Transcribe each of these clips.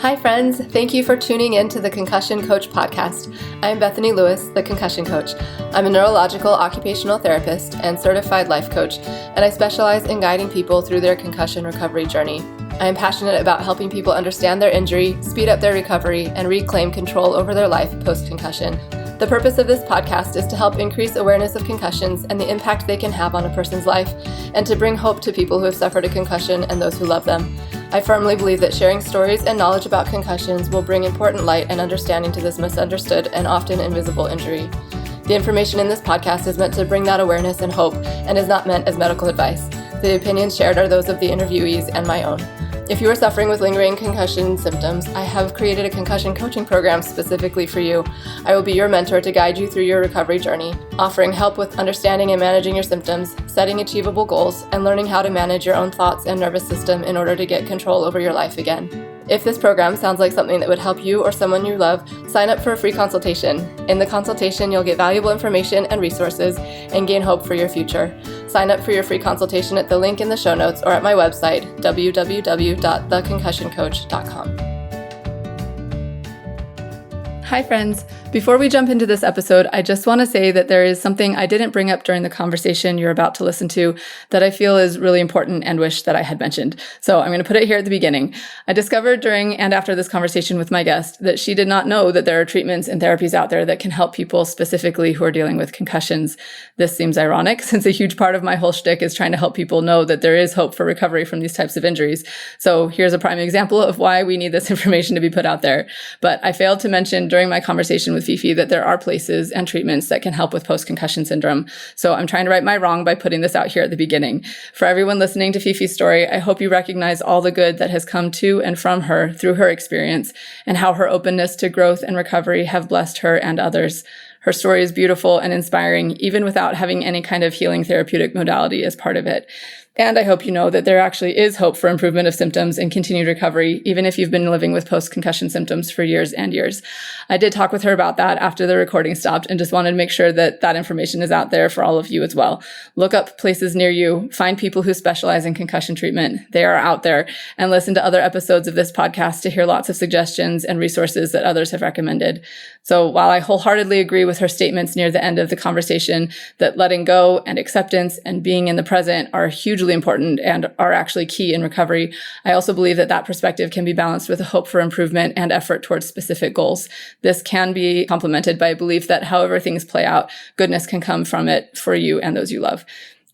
Hi, friends. Thank you for tuning in to the Concussion Coach podcast. I'm Bethany Lewis, the Concussion Coach. I'm a neurological occupational therapist and certified life coach, and I specialize in guiding people through their concussion recovery journey. I am passionate about helping people understand their injury, speed up their recovery, and reclaim control over their life post-concussion. The purpose of this podcast is to help increase awareness of concussions and the impact they can have on a person's life, and to bring hope to people who have suffered a concussion and those who love them. I firmly believe that sharing stories and knowledge about concussions will bring important light and understanding to this misunderstood and often invisible injury. The information in this podcast is meant to bring that awareness and hope and is not meant as medical advice. The opinions shared are those of the interviewees and my own. If you are suffering with lingering concussion symptoms, I have created a concussion coaching program specifically for you. I will be your mentor to guide you through your recovery journey, offering help with understanding and managing your symptoms, setting achievable goals, and learning how to manage your own thoughts and nervous system in order to get control over your life again. If this program sounds like something that would help you or someone you love, sign up for a free consultation. In the consultation, you'll get valuable information and resources and gain hope for your future. Sign up for your free consultation at the link in the show notes or at my website, www.theconcussioncoach.com. Hi, friends. Before we jump into this episode, I just want to say that there is something I didn't bring up during the conversation you're about to listen to that I feel is really important and wish that I had mentioned. So I'm going to put it here at the beginning. I discovered during and after this conversation with my guest that she did not know that there are treatments and therapies out there that can help people specifically who are dealing with concussions. This seems ironic since a huge part of my whole shtick is trying to help people know that there is hope for recovery from these types of injuries. So here's a prime example of why we need this information to be put out there. But I failed to mention during my conversation with Fefe that there are places and treatments that can help with post-concussion syndrome. So I'm trying to right my wrong by putting this out here at the beginning. For everyone listening to Fefe's story, I hope you recognize all the good that has come to and from her through her experience and how her openness to growth and recovery have blessed her and others. Her story is beautiful and inspiring, even without having any kind of healing therapeutic modality as part of it. And I hope you know that there actually is hope for improvement of symptoms and continued recovery, even if you've been living with post-concussion symptoms for years and years. I did talk with her about that after the recording stopped and just wanted to make sure that that information is out there for all of you as well. Look up places near you, find people who specialize in concussion treatment. They are out there, and listen to other episodes of this podcast to hear lots of suggestions and resources that others have recommended. So while I wholeheartedly agree with her statements near the end of the conversation that letting go and acceptance and being in the present are hugely important and are actually key in recovery, I also believe that that perspective can be balanced with a hope for improvement and effort towards specific goals. This can be complemented by a belief that however things play out, goodness can come from it for you and those you love.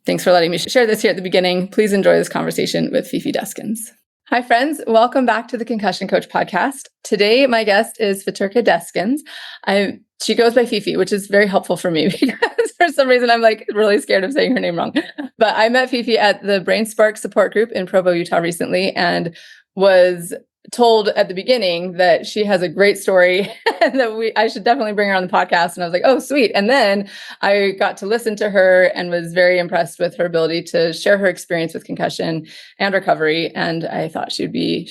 Thanks for letting me share this here at the beginning. Please enjoy this conversation with Fefe Deskins. Hi, friends. Welcome back to the Concussion Coach podcast. Today, my guest is Fefe Deskins. She goes by Fefe, which is very helpful for me because for some reason I'm really scared of saying her name wrong. But I met Fefe at the Brain Spark support group in Provo, Utah recently, and was told at the beginning that she has a great story and that I should definitely bring her on the podcast. And I was like, oh, sweet. And then I got to listen to her and was very impressed with her ability to share her experience with concussion and recovery. And I thought she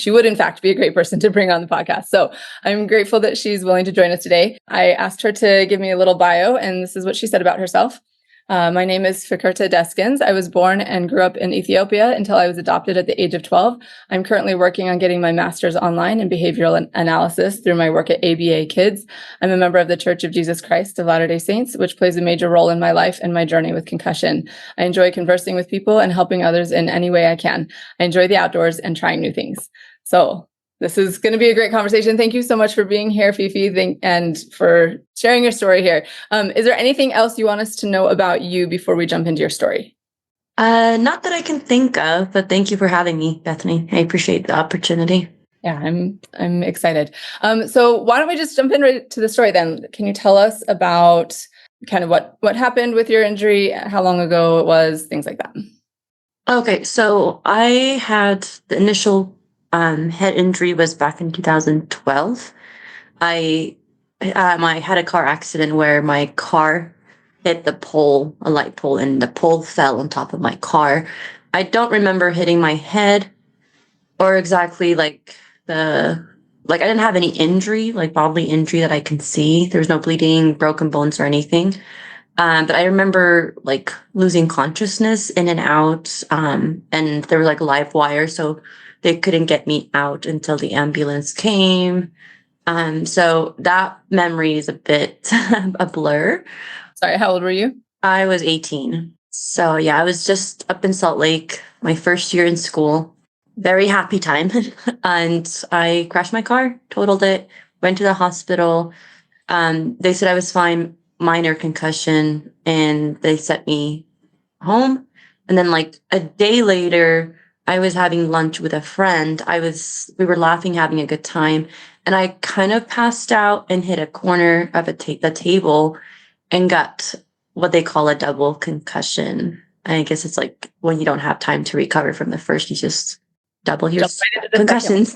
would in fact be a great person to bring on the podcast. So I'm grateful that she's willing to join us today. I asked her to give me a little bio, and this is what she said about herself. My name is Fefe Deskins. I was born and grew up in Ethiopia until I was adopted at the age of 12. I'm currently working on getting my master's online in behavioral analysis through my work at ABA Kids. I'm a member of the Church of Jesus Christ of Latter-day Saints, which plays a major role in my life and my journey with concussion. I enjoy conversing with people and helping others in any way I can. I enjoy the outdoors and trying new things. So this is going to be a great conversation. Thank you so much for being here, Fefe, and for sharing your story here. Is there anything else you want us to know about you before we jump into your story? Not that I can think of, but thank you for having me, Bethany. I appreciate the opportunity. Yeah, I'm excited. So why don't we just jump in right to the story then? Can you tell us about kind of what happened with your injury, how long ago it was, things like that? Okay, so I had the initial head injury was back in 2012. I had a car accident where my car hit a light pole, and the pole fell on top of my car. I don't remember hitting my head or exactly I didn't have any injury, like bodily injury that I can see. There was no bleeding, broken bones or anything. But I remember losing consciousness in and out, and there were live wires. So they couldn't get me out until the ambulance came. So that memory is a bit a blur. Sorry, how old were you? I was 18. So yeah, I was just up in Salt Lake, my first year in school. Very happy time. And I crashed my car, totaled it, went to the hospital. They said I was fine, minor concussion, and they sent me home. And then like a day later, I was having lunch with a friend. We were laughing, having a good time. And I kind of passed out and hit a corner of the table and got what they call a double concussion. I guess it's like when you don't have time to recover from the first, you just double your Jump right into the second concussions.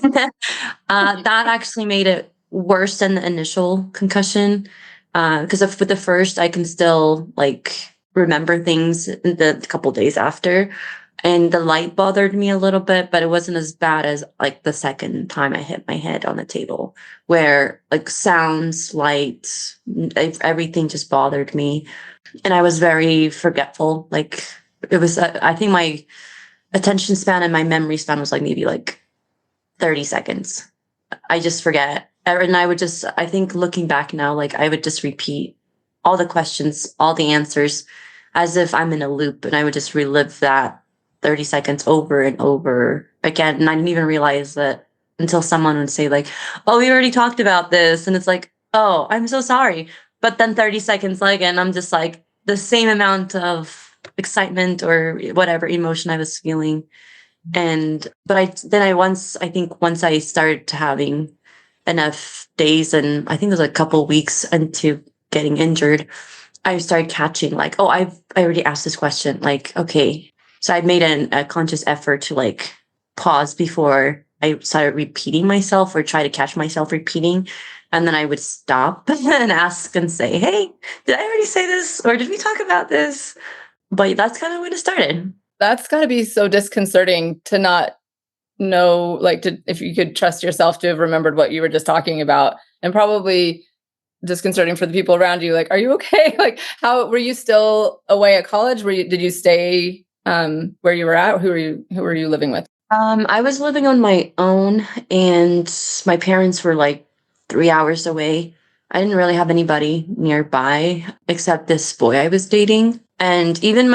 That actually made it worse than the initial concussion. Because with the first, I can still like remember things the couple days after. And the light bothered me a little bit, but it wasn't as bad as like the second time I hit my head on the table, where like sounds, light, everything just bothered me. And I was very forgetful. Like it was, I think my attention span and my memory span was like maybe like 30 seconds. I just forget. And I would just, I think looking back now, like I would just repeat all the questions, all the answers as if I'm in a loop, and I would just relive that 30 seconds over and over again. And I didn't even realize that until someone would say like, oh, we already talked about this. And it's like, oh, I'm so sorry. But then 30 seconds later, and I'm just like the same amount of excitement or whatever emotion I was feeling. And but I think once I started having enough days, and I think it was a couple weeks into getting injured, I started catching like, oh, I already asked this question. Like, okay. So I made a conscious effort to like pause before I started repeating myself or try to catch myself repeating. And then I would stop and ask and say, hey, did I already say this? Or did we talk about this? But that's kind of when it started. That's got to be so disconcerting to not know, like, if you could trust yourself to have remembered what you were just talking about, and probably disconcerting for the people around you. Like, are you okay? Like, how were you still away at college? Did you stay where you were at? Who were you living with? I was living on my own, and my parents were like 3 hours away. I didn't really have anybody nearby except this boy I was dating. And even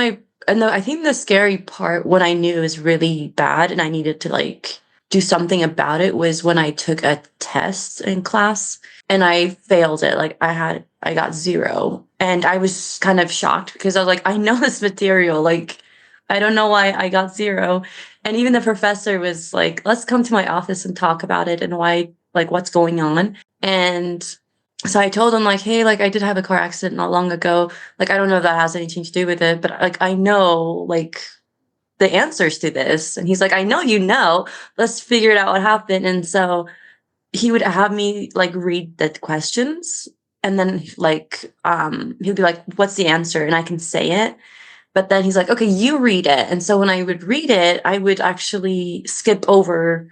I think the scary part, when I knew it was really bad and I needed to like do something about it, was when I took a test in class and I failed it. Like I got zero. And I was kind of shocked because I was like, I know this material. Like, I don't know why I got zero. And even the professor was like, let's come to my office and talk about it and why, like, what's going on. And so I told him, like, hey, like, I did have a car accident not long ago. Like, I don't know if that has anything to do with it, but like, I know, like, the answers to this. And he's like, I know you know. Let's figure it out what happened. And so he would have me like read the questions, and then like he'd be like, what's the answer? And I can say it. But then he's like, okay, you read it. And so when I would read it, I would actually skip over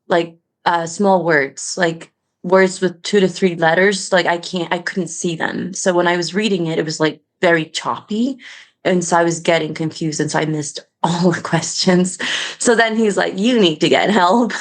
like small words, like words with 2 to 3 letters. Like I couldn't see them. So when I was reading it, it was like very choppy. And so I was getting confused. And so I missed all the questions. So then he's like, you need to get help.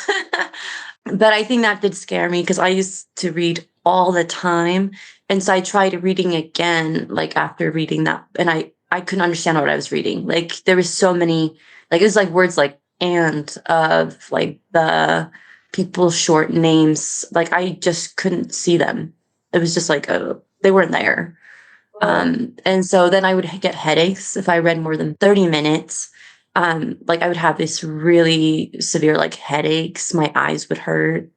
But I think that did scare me because I used to read all the time. And so I tried reading again, like after reading that, and I couldn't understand what I was reading. Like there was so many, like it was like words like and of like the people's short names. Like I just couldn't see them. It was just like, oh, they weren't there. And so then I would get headaches if I read more than 30 minutes. Like I would have this really severe like headaches. My eyes would hurt.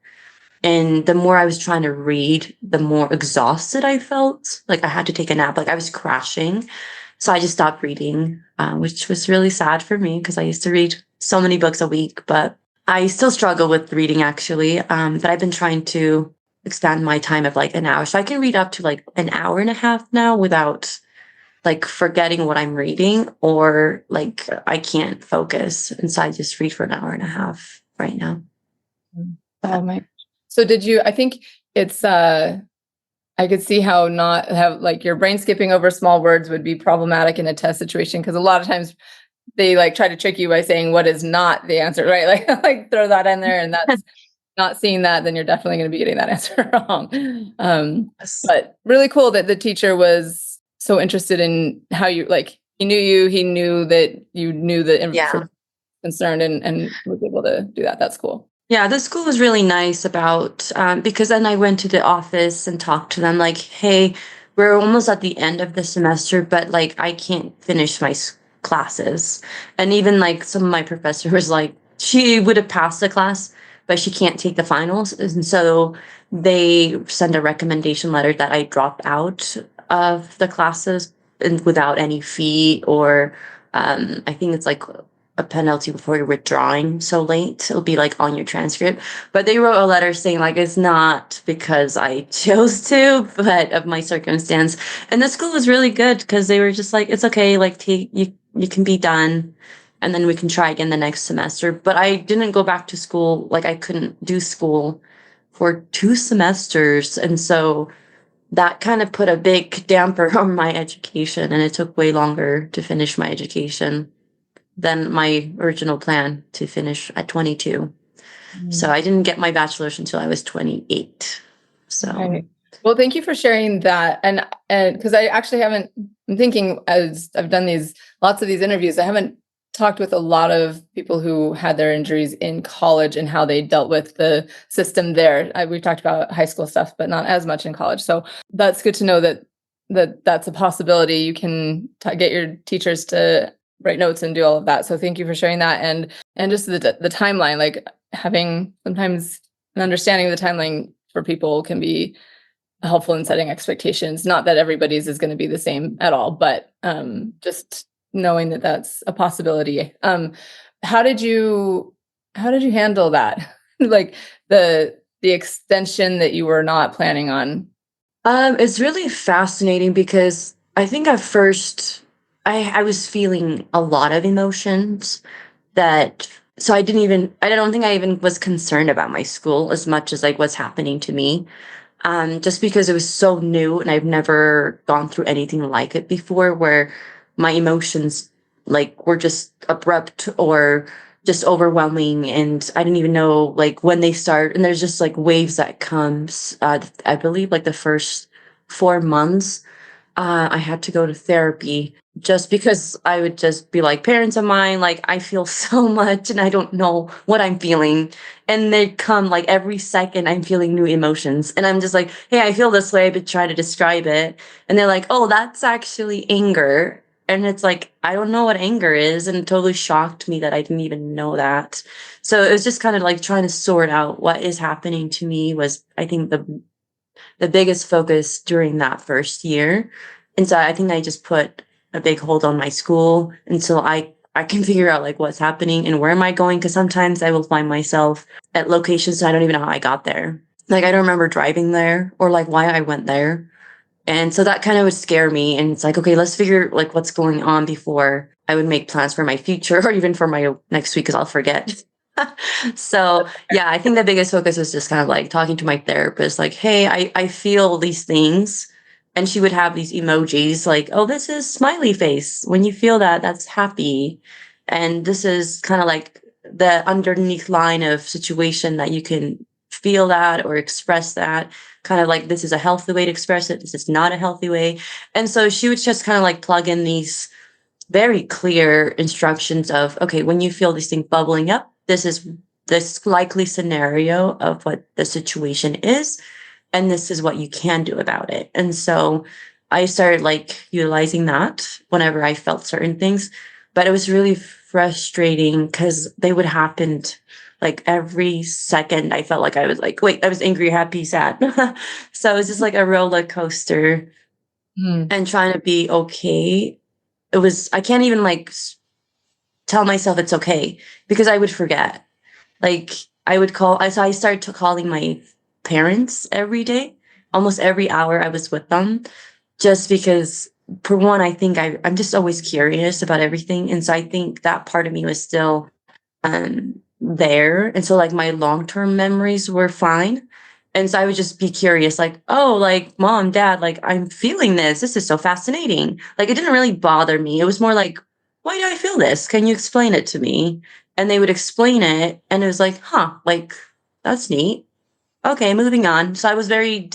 And the more I was trying to read, the more exhausted I felt. Like I had to take a nap. Like I was crashing. So I just stopped reading, which was really sad for me because I used to read so many books a week. But I still struggle with reading actually. But I've been trying to expand my time of like an hour. So I can read up to like an hour and a half now without like forgetting what I'm reading, or like I can't focus. And so I just read for an hour and a half right now. Oh my. So did you, I think it's I could see how not have like your brain skipping over small words would be problematic in a test situation, because a lot of times they like try to trick you by saying what is not the answer, right? Like throw that in there, and that's not seeing that, then you're definitely going to be getting that answer wrong. Yes. But really cool that the teacher was so interested in how you like. He knew you. He knew that you knew the Yeah. information concerned, and was able to do that. That's cool. Yeah, the school was really nice about because then I went to the office and talked to them like, hey, we're almost at the end of the semester, but like I can't finish my classes. And even like some of my professor was like, she would have passed the class, but she can't take the finals. And so they send a recommendation letter that I drop out of the classes and without any fee or I think it's like a penalty before you're withdrawing so late. It'll be like on your transcript. But they wrote a letter saying like it's not because I chose to, but of my circumstance. And the school was really good because they were just like, it's okay, like take you can be done and then we can try again the next semester. But I didn't go back to school, like I couldn't do school for 2 semesters. And so that kind of put a big damper on my education and it took way longer to finish my education than my original plan to finish at 22. So Mm. I didn't get my bachelor's until I was 28. So, Right. Well, thank you for sharing that. And because I actually haven't, I'm thinking as I've done these lots of these interviews, I haven't talked with a lot of people who had their injuries in college and how they dealt with the system there. We've talked about high school stuff, but not as much in college. So that's good to know that that's a possibility. You can get your teachers to write notes and do all of that. So thank you for sharing that, and just the timeline, like having sometimes an understanding of the timeline for people can be helpful in setting expectations. Not that everybody's is going to be the same at all, but just knowing that that's a possibility. How did you how did you handle that? Like the extension that you were not planning on. it's really fascinating because I think at first I was feeling a lot of emotions that so I don't think I even was concerned about my school as much as like what's happening to me. Just because it was so new and I've never gone through anything like it before where my emotions like were just abrupt or just overwhelming and I didn't even know like when they start and there's just like waves that comes I believe like the first 4 months I had to go to therapy just because I would just be like, parents of mine, like, I feel so much and I don't know what I'm feeling. And they come like every second, I'm feeling new emotions. And I'm just like, hey, I feel this way, but try to describe it. And they're like, oh, that's actually anger. And it's like, I don't know what anger is. And it totally shocked me that I didn't even know that. So it was just kind of like trying to sort out what is happening to me was, I think, the biggest focus during that first year. And so I think I just put a big hold on my school until I can figure out like what's happening and where am I going? Because sometimes I will find myself at locations I don't even know how I got there. Like I don't remember driving there or like why I went there. And so that kind of would scare me. And it's like, okay, let's figure like what's going on before I would make plans for my future or even for my next week because I'll forget. So yeah, I think the biggest focus was just kind of like talking to my therapist, like, hey, I feel these things. And she would have these emojis like, oh, this is smiley face. When you feel that, that's happy. And this is kind of like the underneath line of situation that you can feel that or express that. Kind of like this is a healthy way to express it. This is not a healthy way. And so she would just kind of like plug in these very clear instructions of, okay, when you feel this thing bubbling up, this is this likely scenario of what the situation is, and this is what you can do about it. And so I started like utilizing that whenever I felt certain things, but it was really frustrating because they would happen like every second. I felt like I was like, wait, I was angry, happy, sad. So it was just like a roller coaster Mm. and trying to be okay. It was, I can't even like tell myself it's okay because I would forget. Like I would call, so I started to calling my parents every day. Almost every hour I was with them just because for one, I think I'm just always curious about everything. And so I think that part of me was still there. And so like my long-term memories were fine. And so I would just be curious, like, oh, like mom, dad, like I'm feeling this. This is so fascinating. Like it didn't really bother me. It was more like why do I feel this? Can you explain it to me? And they would explain it, and it was like, huh, like, that's neat. Okay, moving on. So I was very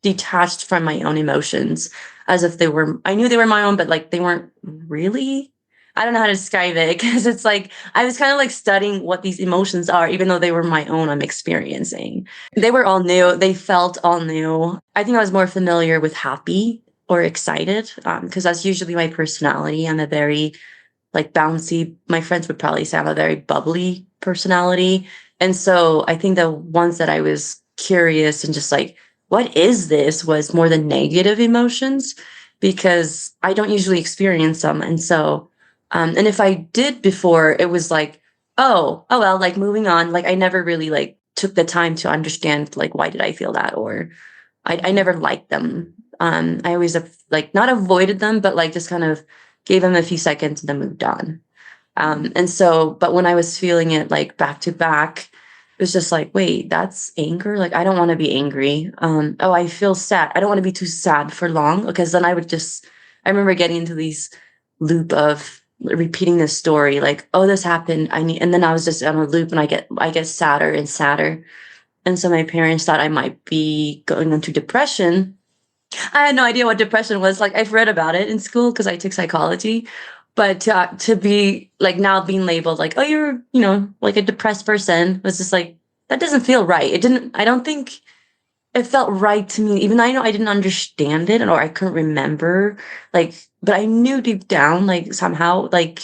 detached from my own emotions, as if they were, I knew they were my own, but like they weren't really. I don't know how to describe it because it's like I was kind of like studying what these emotions are, even though they were my own, I'm experiencing. They were all new. They felt all new. I think I was more familiar with happy or excited because that's usually my personality. I'm a very like bouncy. My friends would probably say I'm a very bubbly personality. And so I think the ones that I was curious and just like, what is this was more the negative emotions because I don't usually experience them. And so, and if I did before, it was like, oh, well, like moving on. Like I never really like took the time to understand like, why did I feel that? Or I never liked them. I always have like not avoided them, but like just kind of gave them a few seconds and then moved on. And so, but when I was feeling it like back to back, it was just like, wait, that's anger. Like I don't want to be angry. Oh, I feel sad. I don't want to be too sad for long because then I would just. I remember getting into these loop of repeating this story, like, oh, this happened. I need, and then I was just on a loop, and I get sadder and sadder. And so my parents thought I might be going into depression. I had no idea what depression was. Like I've read about it in school because I took psychology, but to be like now being labeled like, oh, you're, like a depressed person was just like, that doesn't feel right. It didn't, I don't think it felt right to me, even though I know I didn't understand it or I couldn't remember, like, but I knew deep down, like somehow, like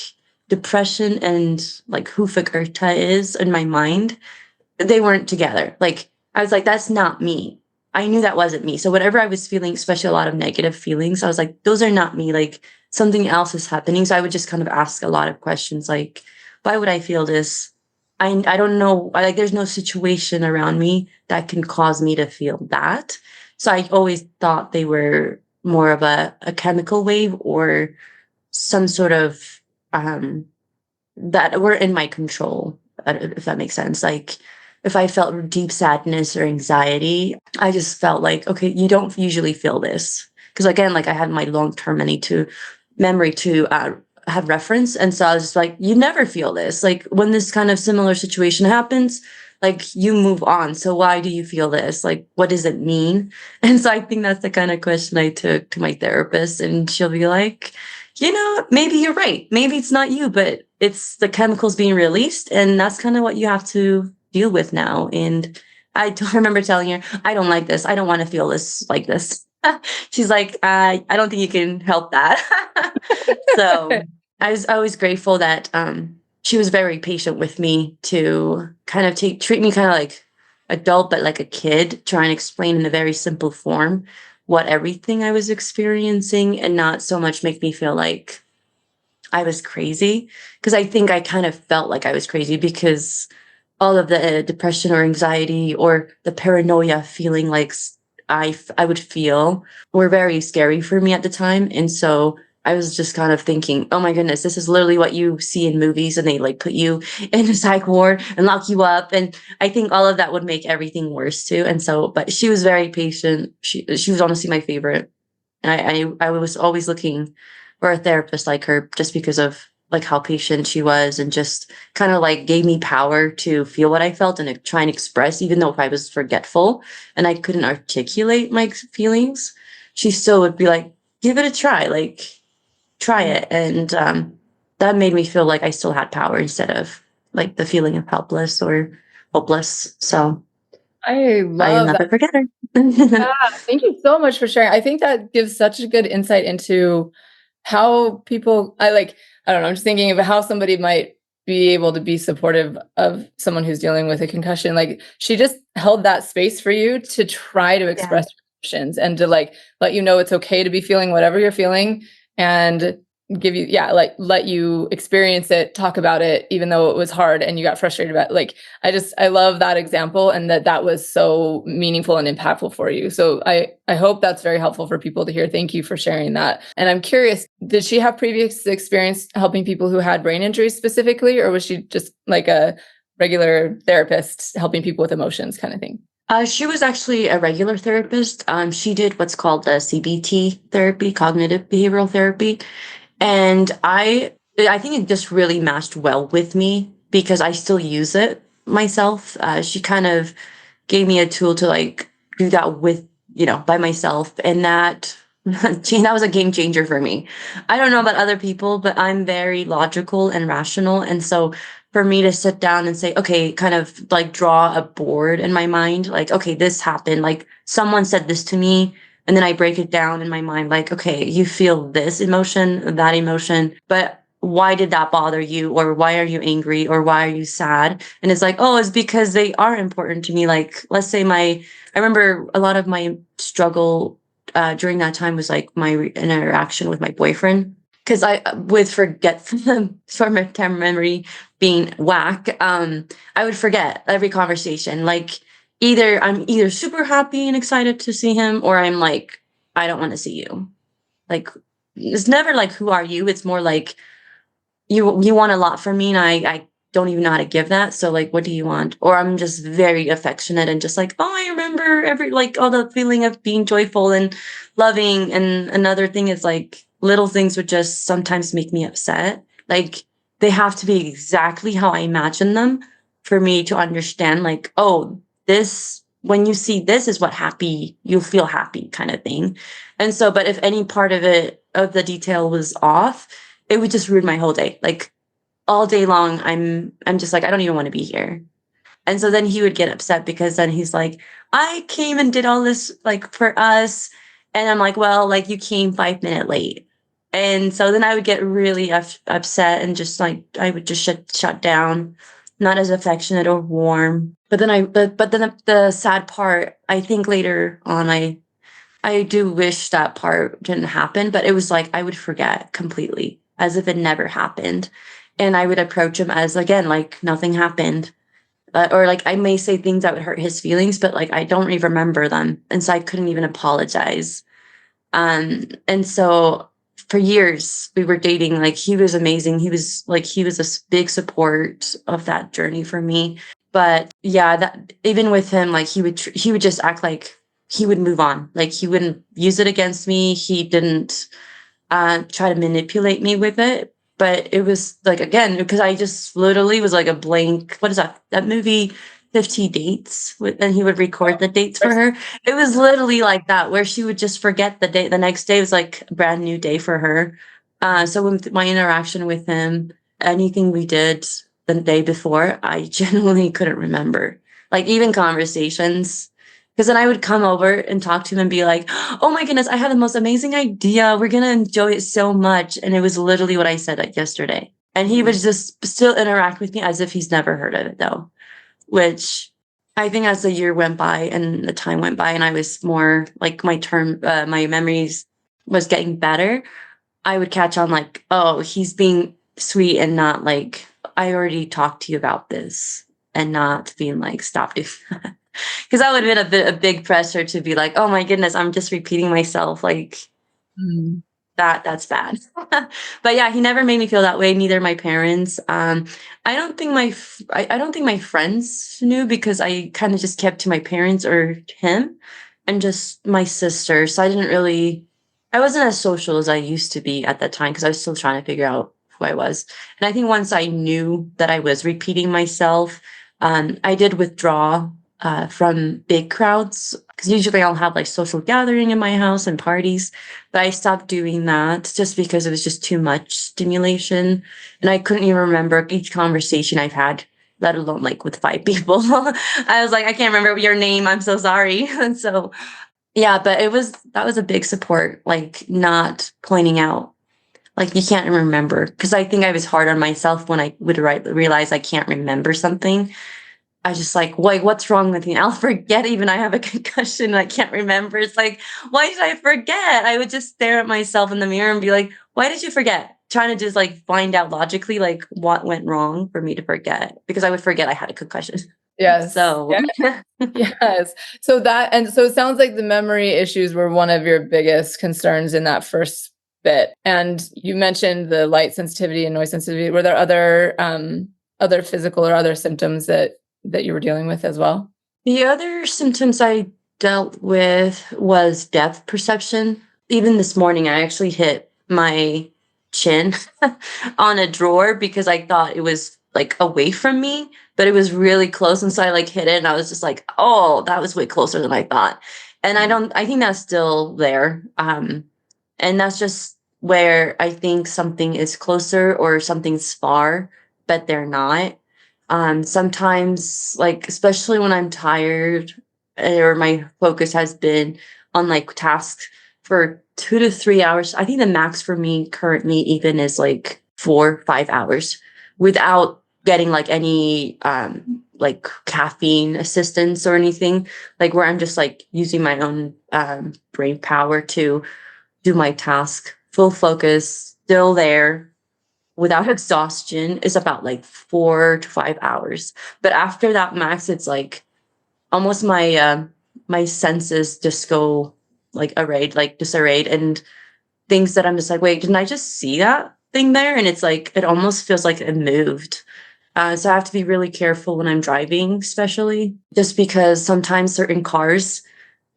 depression and like who Goethe is in my mind they weren't together. Like I was like, that's not me. I knew that wasn't me. So whatever I was feeling, especially a lot of negative feelings, I was like, those are not me. Like something else is happening. So I would just kind of ask a lot of questions like, why would I feel this? I don't know. Like there's no situation around me that can cause me to feel that. So I always thought they were more of a chemical wave or some sort of um that were in my control, if that makes sense. Like if I felt deep sadness or anxiety, I just felt like, okay, you don't usually feel this. Because again, like I had my long-term memory to have reference. And so I was just like, you never feel this. Like when this kind of similar situation happens, like you move on. So why do you feel this? Like, what does it mean? And so I think that's the kind of question I took to my therapist. And she'll be like, maybe you're right. Maybe it's not you, but it's the chemicals being released. And that's kind of what you have to deal with now. And remember telling her, I don't like this. I don't want to feel this like this. She's like, I don't think you can help that. So I was grateful that she was very patient with me to kind of treat me kind of like adult, but like a kid, try and explain in a very simple form what everything I was experiencing and not so much make me feel like I was crazy. Because I think I kind of felt like I was crazy because all of the depression or anxiety or the paranoia feeling like I would feel were very scary for me at the time. And so I was just kind of thinking, oh my goodness, this is literally what you see in movies and they like put you in a psych ward and lock you up. And I think all of that would make everything worse too. And so, but she was very patient. She was honestly my favorite. And I was always looking for a therapist like her just because of like how patient she was and just kind of like gave me power to feel what I felt and to try and express, even though if I was forgetful and I couldn't articulate my feelings, she still would be like, give it a try, like try it. And that made me feel like I still had power instead of like the feeling of helpless or hopeless. So I I'll love that. never forget her. Yeah, thank you so much for sharing. I think that gives such a good insight into how people, I don't know, I'm just thinking of how somebody might be able to be supportive of someone who's dealing with a concussion. Like she just held that space for you to try to Yeah. express your emotions and to like let you know it's okay to be feeling whatever you're feeling and give you, yeah, like let you experience it, talk about it, even though it was hard and you got frustrated about it. Like I love that example and that was so meaningful and impactful for you. So I hope that's very helpful for people to hear. Thank you for sharing that. And I'm curious, did she have previous experience helping people who had brain injuries specifically, or was she just like a regular therapist helping people with emotions kind of thing? She was actually a regular therapist. She did what's called the CBT therapy, cognitive behavioral therapy. And I think it just really matched well with me because I still use it myself. She kind of gave me a tool to like do that with, by myself. And that, that was a game changer for me. I don't know about other people, but I'm very logical and rational. And so for me to sit down and say, okay, kind of like draw a board in my mind, like, okay, this happened. Like someone said this to me. And then I break it down in my mind, like, okay, you feel this emotion, that emotion, but why did that bother you? Or why are you angry? Or why are you sad? And it's like, oh, it's because they are important to me. Like, let's say I remember a lot of my struggle during that time was like my interaction with my boyfriend. Because I, with short term memory being whack, I would forget every conversation. Like, I'm either super happy and excited to see him, or I'm like, I don't want to see you. Like, it's never like, who are you? It's more like, you want a lot from me, and I don't even know how to give that. So like, what do you want? Or I'm just very affectionate and just like, oh, I remember like all the feeling of being joyful and loving. And another thing is like little things would just sometimes make me upset. Like they have to be exactly how I imagine them for me to understand, like, oh, this, when you see this is what happy, you'll feel happy kind of thing. And so, but if any part of the detail was off, it would just ruin my whole day. Like all day long, I'm just like, I don't even want to be here. And so then he would get upset because then he's like, I came and did all this like for us. And I'm like, well, like you came 5 minutes late. And so then I would get really upset and just like, I would just shut down, not as affectionate or warm. But then but then the sad part, I think later on, I do wish that part didn't happen, but it was like I would forget completely, as if it never happened. And I would approach him as, again, like nothing happened. Or like I may say things that would hurt his feelings, but like I don't even remember them. And so I couldn't even apologize. And so for years we were dating, like he was amazing. He was a big support of that journey for me. But yeah, that even with him, like he would just act like he would move on. Like he wouldn't use it against me. He didn't try to manipulate me with it. But it was like, again, because I just literally was like a blank. What is that movie, 50 Dates? And he would record the dates for her. It was literally like that, where she would just forget the date. The next day was like a brand new day for her. So with my interaction with him, anything we did the day before, I genuinely couldn't remember. Like even conversations. Because then I would come over and talk to him and be like, oh my goodness, I had the most amazing idea. We're going to enjoy it so much. And it was literally what I said like yesterday. And he would just still interact with me as if he's never heard of it, though, which I think as the year went by and the time went by and I was more like my memories was getting better, I would catch on like, oh, he's being sweet and not like, I already talked to you about this, and not being like, stop doing that. Because that would have been a big pressure to be like, oh my goodness, I'm just repeating myself. Like Mm. that's bad. But yeah, he never made me feel that way. Neither my parents. I don't think I don't think my friends knew, because I kind of just kept to my parents or him, and just my sister. So I wasn't as social as I used to be at that time, because I was still trying to figure out who I was. And I think once I knew that I was repeating myself, I did withdraw from big crowds, because usually I'll have like social gathering in my house and parties, but I stopped doing that just because it was just too much stimulation, and I couldn't even remember each conversation I've had, let alone like with 5 people. I was like, I can't remember your name. I'm so sorry. And so yeah, but that was a big support, like not pointing out like you can't remember, because I think I was hard on myself when I would realize I can't remember something. I was just like, wait, what's wrong with me? I'll forget even I have a concussion and I can't remember. It's like, why did I forget? I would just stare at myself in the mirror and be like, why did you forget? Trying to just like find out logically, like what went wrong for me to forget, because I would forget I had a concussion. Yes. So Yes. So it sounds like the memory issues were one of your biggest concerns in that first bit. And you mentioned the light sensitivity and noise sensitivity. Were there other physical or other symptoms that you were dealing with as well? the other symptoms I dealt with was depth perception. Even this morning, I actually hit my chin on a drawer because I thought it was like away from me, but it was really close. And so I like hit it and I was just like, oh, that was way closer than I thought. And I think that's still there. And that's just where I think something is closer or something's far, but they're not. Sometimes, like, especially when I'm tired or my focus has been on like tasks for 2 to 3 hours. I think the max for me currently even is like 4, 5 hours without getting like any like caffeine assistance or anything, like where I'm just like using my own brain power to do my task, full focus, still there without exhaustion is about like 4 to 5 hours. But after that max, it's like almost my senses just go like disarrayed, and things that I'm just like, wait, didn't I just see that thing there? And it's like it almost feels like it moved. So I have to be really careful when I'm driving, especially just because sometimes certain cars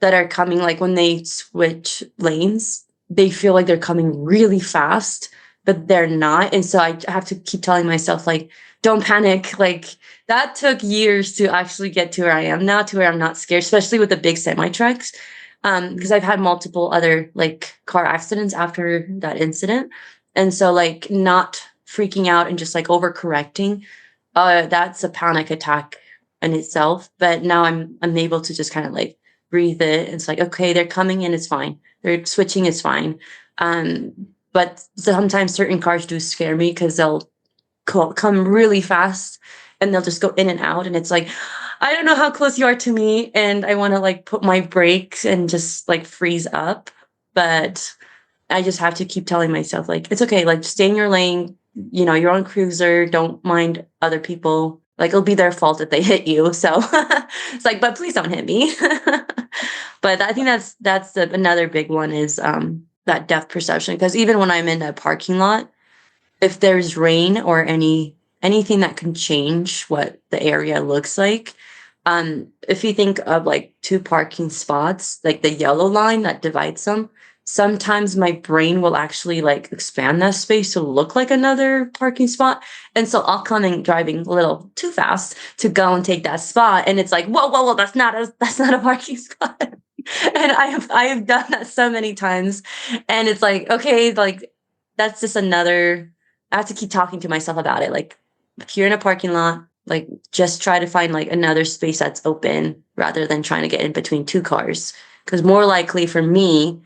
that are coming, like when they switch lanes, they feel like they're coming really fast, but they're not. And so I have to keep telling myself, like, don't panic. Like, that took years to actually get to where I am now, to where I'm not scared, especially with the big semi trucks. Because I've had multiple other like car accidents after that incident. And so, like, not freaking out and just like overcorrecting, that's a panic attack in itself. But now I'm able to just kind of like breathe it. It's like, okay, they're coming in, it's fine. They're switching, it's fine. Um, but sometimes certain cars do scare me because they'll come really fast and they'll just go in and out. And it's like, I don't know how close you are to me. And I want to like put my brakes and just like freeze up. But I just have to keep telling myself, like, it's okay, like, stay in your lane. You know, you're on cruiser. Don't mind other people. Like, it'll be their fault if they hit you. So it's like, but please don't hit me. But I think another big one is that depth perception. Because even when I'm in a parking lot, if there's rain or anything that can change what the area looks like, if you think of like two parking spots, like the yellow line that divides them, sometimes my brain will actually like expand that space to look like another parking spot. And so I'll come in driving a little too fast to go and take that spot, and it's like, whoa, whoa, whoa, that's not a parking spot. And I have done that so many times, and it's like, okay, like, that's just another. I have to keep talking to myself about it. Like, if you're in a parking lot, like, just try to find like another space that's open rather than trying to get in between two cars. Because more likely for me,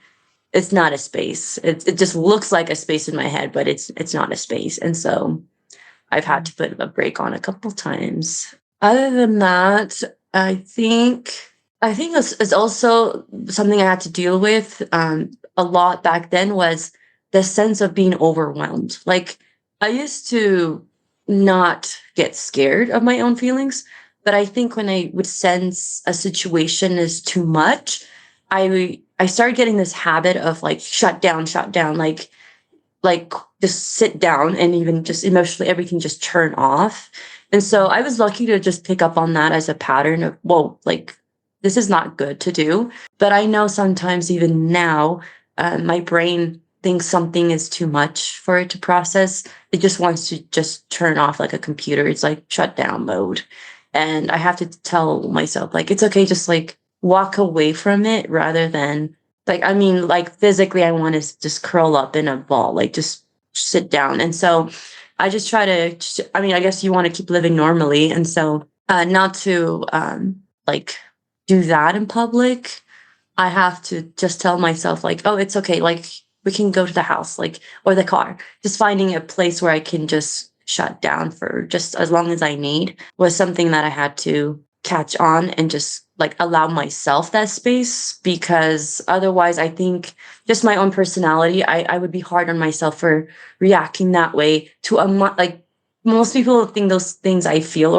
it's not a space. It just looks like a space in my head, but it's not a space. And so I've had to put a brake on a couple times. Other than that, I think it's also something I had to deal with a lot back then, was the sense of being overwhelmed. Like, I used to not get scared of my own feelings, but I think when I would sense a situation is too much, I started getting this habit of like shut down, like just sit down, and even just emotionally everything just turn off. And so I was lucky to just pick up on that as a pattern of, whoa, like, this is not good to do. But I know sometimes even now, my brain thinks something is too much for it to process. It just wants to just turn off like a computer. It's like shut down mode. And I have to tell myself, like, it's okay, just like walk away from it, rather than like, I mean, like, physically, I want to just curl up in a ball, like just sit down. And so I just try to, I mean, I guess you want to keep living normally. And so not to like do that in public. I have to just tell myself, like, oh, it's okay. Like, we can go to the house, like, or the car. Just finding a place where I can just shut down for just as long as I need was something that I had to catch on and just like allow myself that space, because otherwise I think just my own personality, I would be hard on myself for reacting that way to like, most people think those things I feel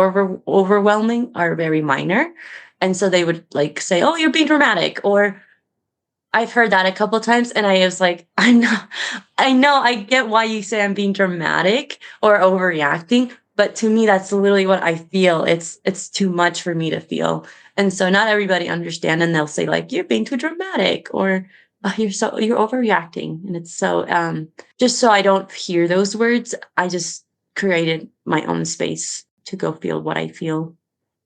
overwhelming are very minor. And so they would like say, oh, you're being dramatic, or I've heard that a couple times, and I was like, I know, I get why you say I'm being dramatic or overreacting, but to me, that's literally what I feel. It's too much for me to feel, and so not everybody understand, and they'll say like, you're being too dramatic, or you're overreacting. And it's so, just so I don't hear those words, I just created my own space to go feel what I feel.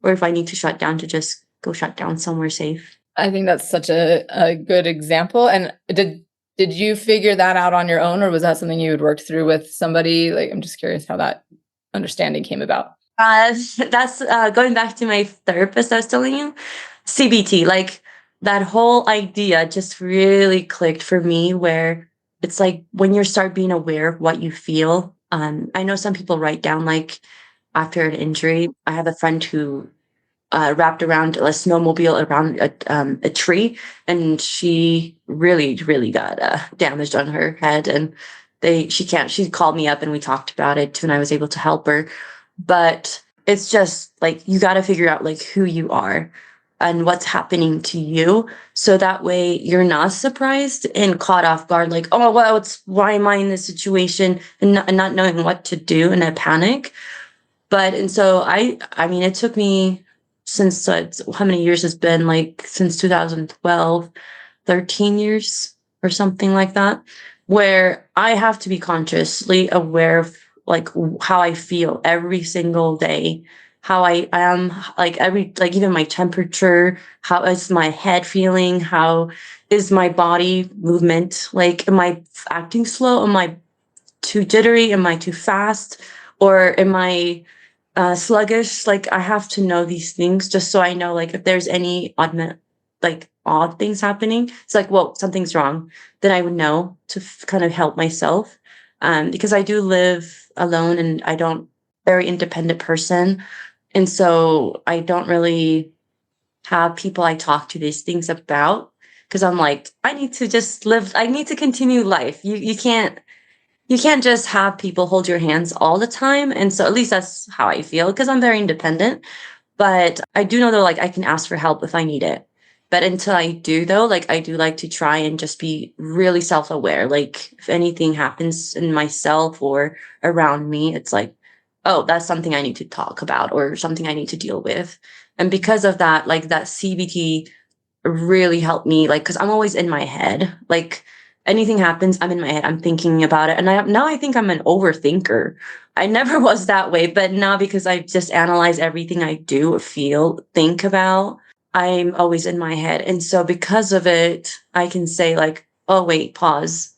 Or if I need to shut down, to just go shut down somewhere safe. I think that's such a good example. And did you figure that out on your own, or was that something you had worked through with somebody? Like, I'm just curious how that understanding came about. That's going back to my therapist I was telling you, CBT. Like that whole idea just really clicked for me, where it's like when you start being aware of what you feel. I know some people write down like after an injury. I have a friend who wrapped around a snowmobile around a tree, and she really got damaged on her head. And she called me up and we talked about it, and I was able to help her. But it's just like you got to figure out like who you are and what's happening to you, so that way you're not surprised and caught off guard, like, oh well, it's why am I in this situation, and not knowing what to do in a panic. But and so I mean, it took me since how many years it's been, like since 2012, 13 years or something like that, where I have to be consciously aware of like how I feel every single day, how I am, like every, like even my temperature, how is my head feeling, how is my body movement, like am I acting slow, am I too jittery, am I too fast, or am I sluggish? Like I have to know these things just so I know like if there's any odd things happening. It's like, well, something's wrong. Then I would know to kind of help myself. Because I do live alone and I don't very independent person. And so I don't really have people I talk to these things about, because I'm like, I need to just live, I need to continue life. You can't just have people hold your hands all the time. And so at least that's how I feel, because I'm very independent. But I do know though, like I can ask for help if I need it. But until I do though, like I do like to try and just be really self-aware. Like if anything happens in myself or around me, it's like, oh, that's something I need to talk about or something I need to deal with. And because of that, like that CBT really helped me, like because I'm always in my head, like anything happens, I'm in my head, I'm thinking about it. And now I think I'm an overthinker. I never was that way, but now because I just analyze everything I do, feel, think about, I'm always in my head. And so because of it, I can say like, oh wait, pause,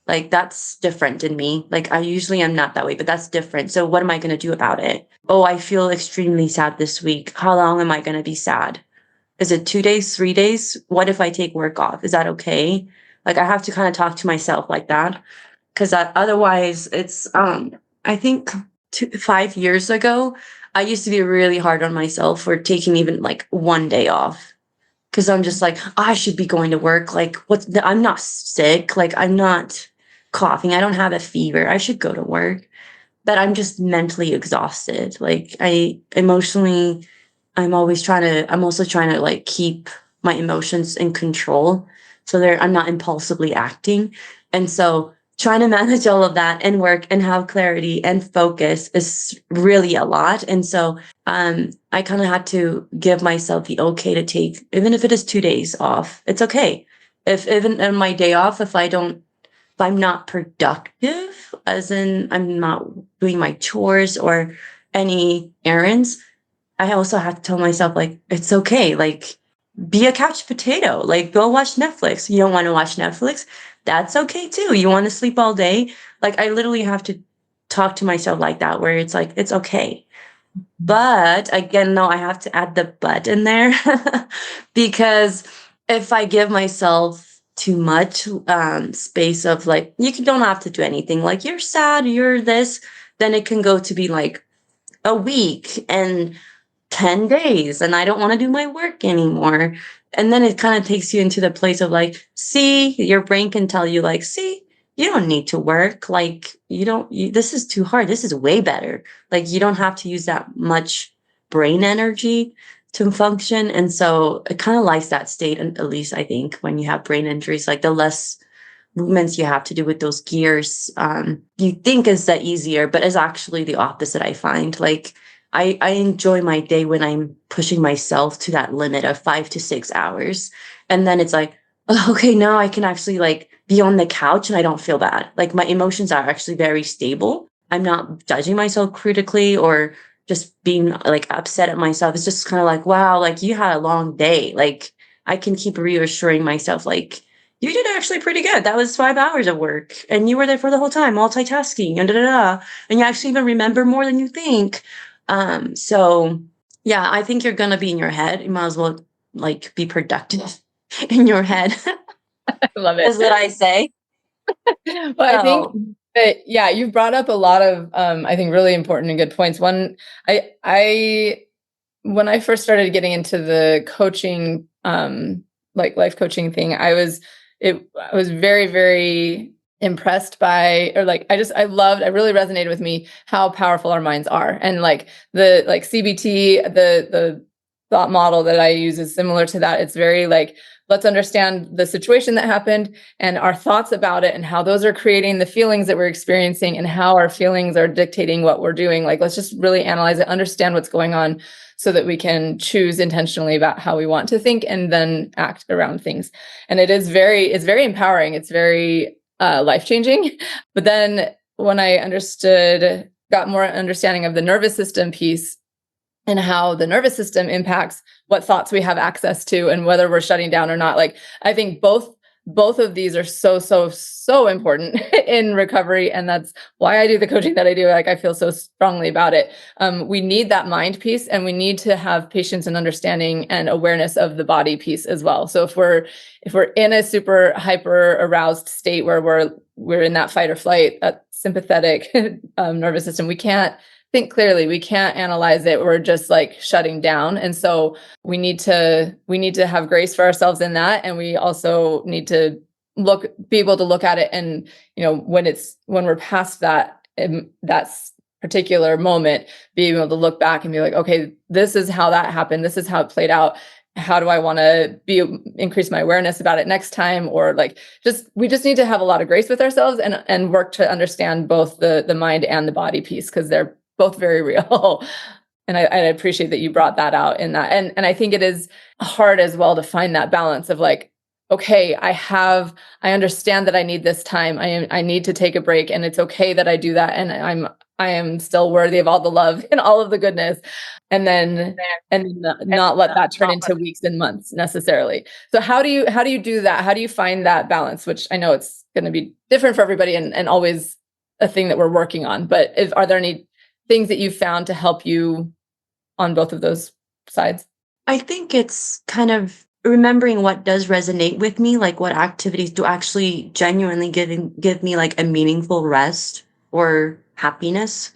like that's different in me, like I usually am not that way, but that's different, so what am I going to do about it? Oh, I feel extremely sad this week, how long am I going to be sad? Is it 2 days, 3 days? What if I take work off? Is that okay? Like I have to kind of talk to myself like that, because otherwise it's I think 5 years ago I used to be really hard on myself for taking even like one day off, because I'm just like, I should be going to work. Like I'm not sick. Like I'm not coughing. I don't have a fever. I should go to work, but I'm just mentally exhausted. Like I'm also trying to like keep my emotions in control. So I'm not impulsively acting. And so trying to manage all of that and work and have clarity and focus is really a lot. And so, I kind of had to give myself the okay to take, even if it is 2 days off, it's okay. If even on my day off, if I'm not productive, as in I'm not doing my chores or any errands, I also have to tell myself, like, it's okay. Like, be a couch potato. Like, go watch Netflix. You don't want to watch Netflix? That's okay too. You want to sleep all day? Like, I literally have to talk to myself like that, where it's like, it's okay. But again, no, I have to add the but in there because if I give myself too much space of like, don't have to do anything, like, you're sad, you're this, then it can go to be like a week and 10 days and I don't want to do my work anymore. And then it kind of takes you into the place of like, see, your brain can tell you like, see, you don't need to work. Like this is too hard. This is way better. Like you don't have to use that much brain energy to function. And so it kind of likes that state. And at least I think when you have brain injuries, like the less movements you have to do with those gears, you think is that easier, but it's actually the opposite. I find like I enjoy my day when I'm pushing myself to that limit of 5 to 6 hours. And then it's like, okay, now I can actually like be on the couch and I don't feel bad. Like my emotions are actually very stable. I'm not judging myself critically or just being like upset at myself. It's just kind of like, wow, like you had a long day. Like I can keep reassuring myself, like, you did actually pretty good. That was 5 hours of work and you were there for the whole time, multitasking and da da da. And you actually even remember more than you think. So yeah, I think you're gonna be in your head. You might as well like be productive in your head. I love it. Is what I say. Well, I think So that, yeah, you've brought up a lot of, I think, really important and good points. One, I when I first started getting into the coaching, like life coaching thing, I was very, very impressed by, or like, I really resonated with me how powerful our minds are. And like the, like CBT, the thought model that I use is similar to that. It's very like, let's understand the situation that happened and our thoughts about it and how those are creating the feelings that we're experiencing and how our feelings are dictating what we're doing. Like, let's just really analyze it, understand what's going on so that we can choose intentionally about how we want to think and then act around things. And it's very empowering. It's very life-changing. But then when I got more understanding of the nervous system piece and how the nervous system impacts what thoughts we have access to and whether we're shutting down or not. Like, I think both of these are so important in recovery, and that's why I do the coaching that I do. Like, I feel so strongly about it. We need that mind piece, and we need to have patience and understanding and awareness of the body piece as well. So if we're in a super hyper aroused state where we're in that fight or flight, that sympathetic nervous system, we can't think clearly, we can't analyze it, we're just like shutting down. And so we need to have grace for ourselves in that, and we also need to be able to look at it, and when we're past that, that's particular moment, being able to look back and be like, okay, this is how that happened, this is how it played out, how do I want to increase my awareness about it next time? Or like, we just need to have a lot of grace with ourselves and work to understand both the mind and the body piece, because they're both very real. And I appreciate that you brought that out in that. And I think it is hard as well to find that balance of like, okay, I understand that I need this time. I need to take a break, and it's okay that I do that. And I am still worthy of all the love and all of the goodness. And then not let that turn into weeks and months necessarily. So how do you do that? How do you find that balance? Which I know it's going to be different for everybody, and always a thing that we're working on. But are there any things that you've found to help you on both of those sides? I think it's kind of remembering what does resonate with me, like what activities do actually genuinely give me like a meaningful rest or happiness.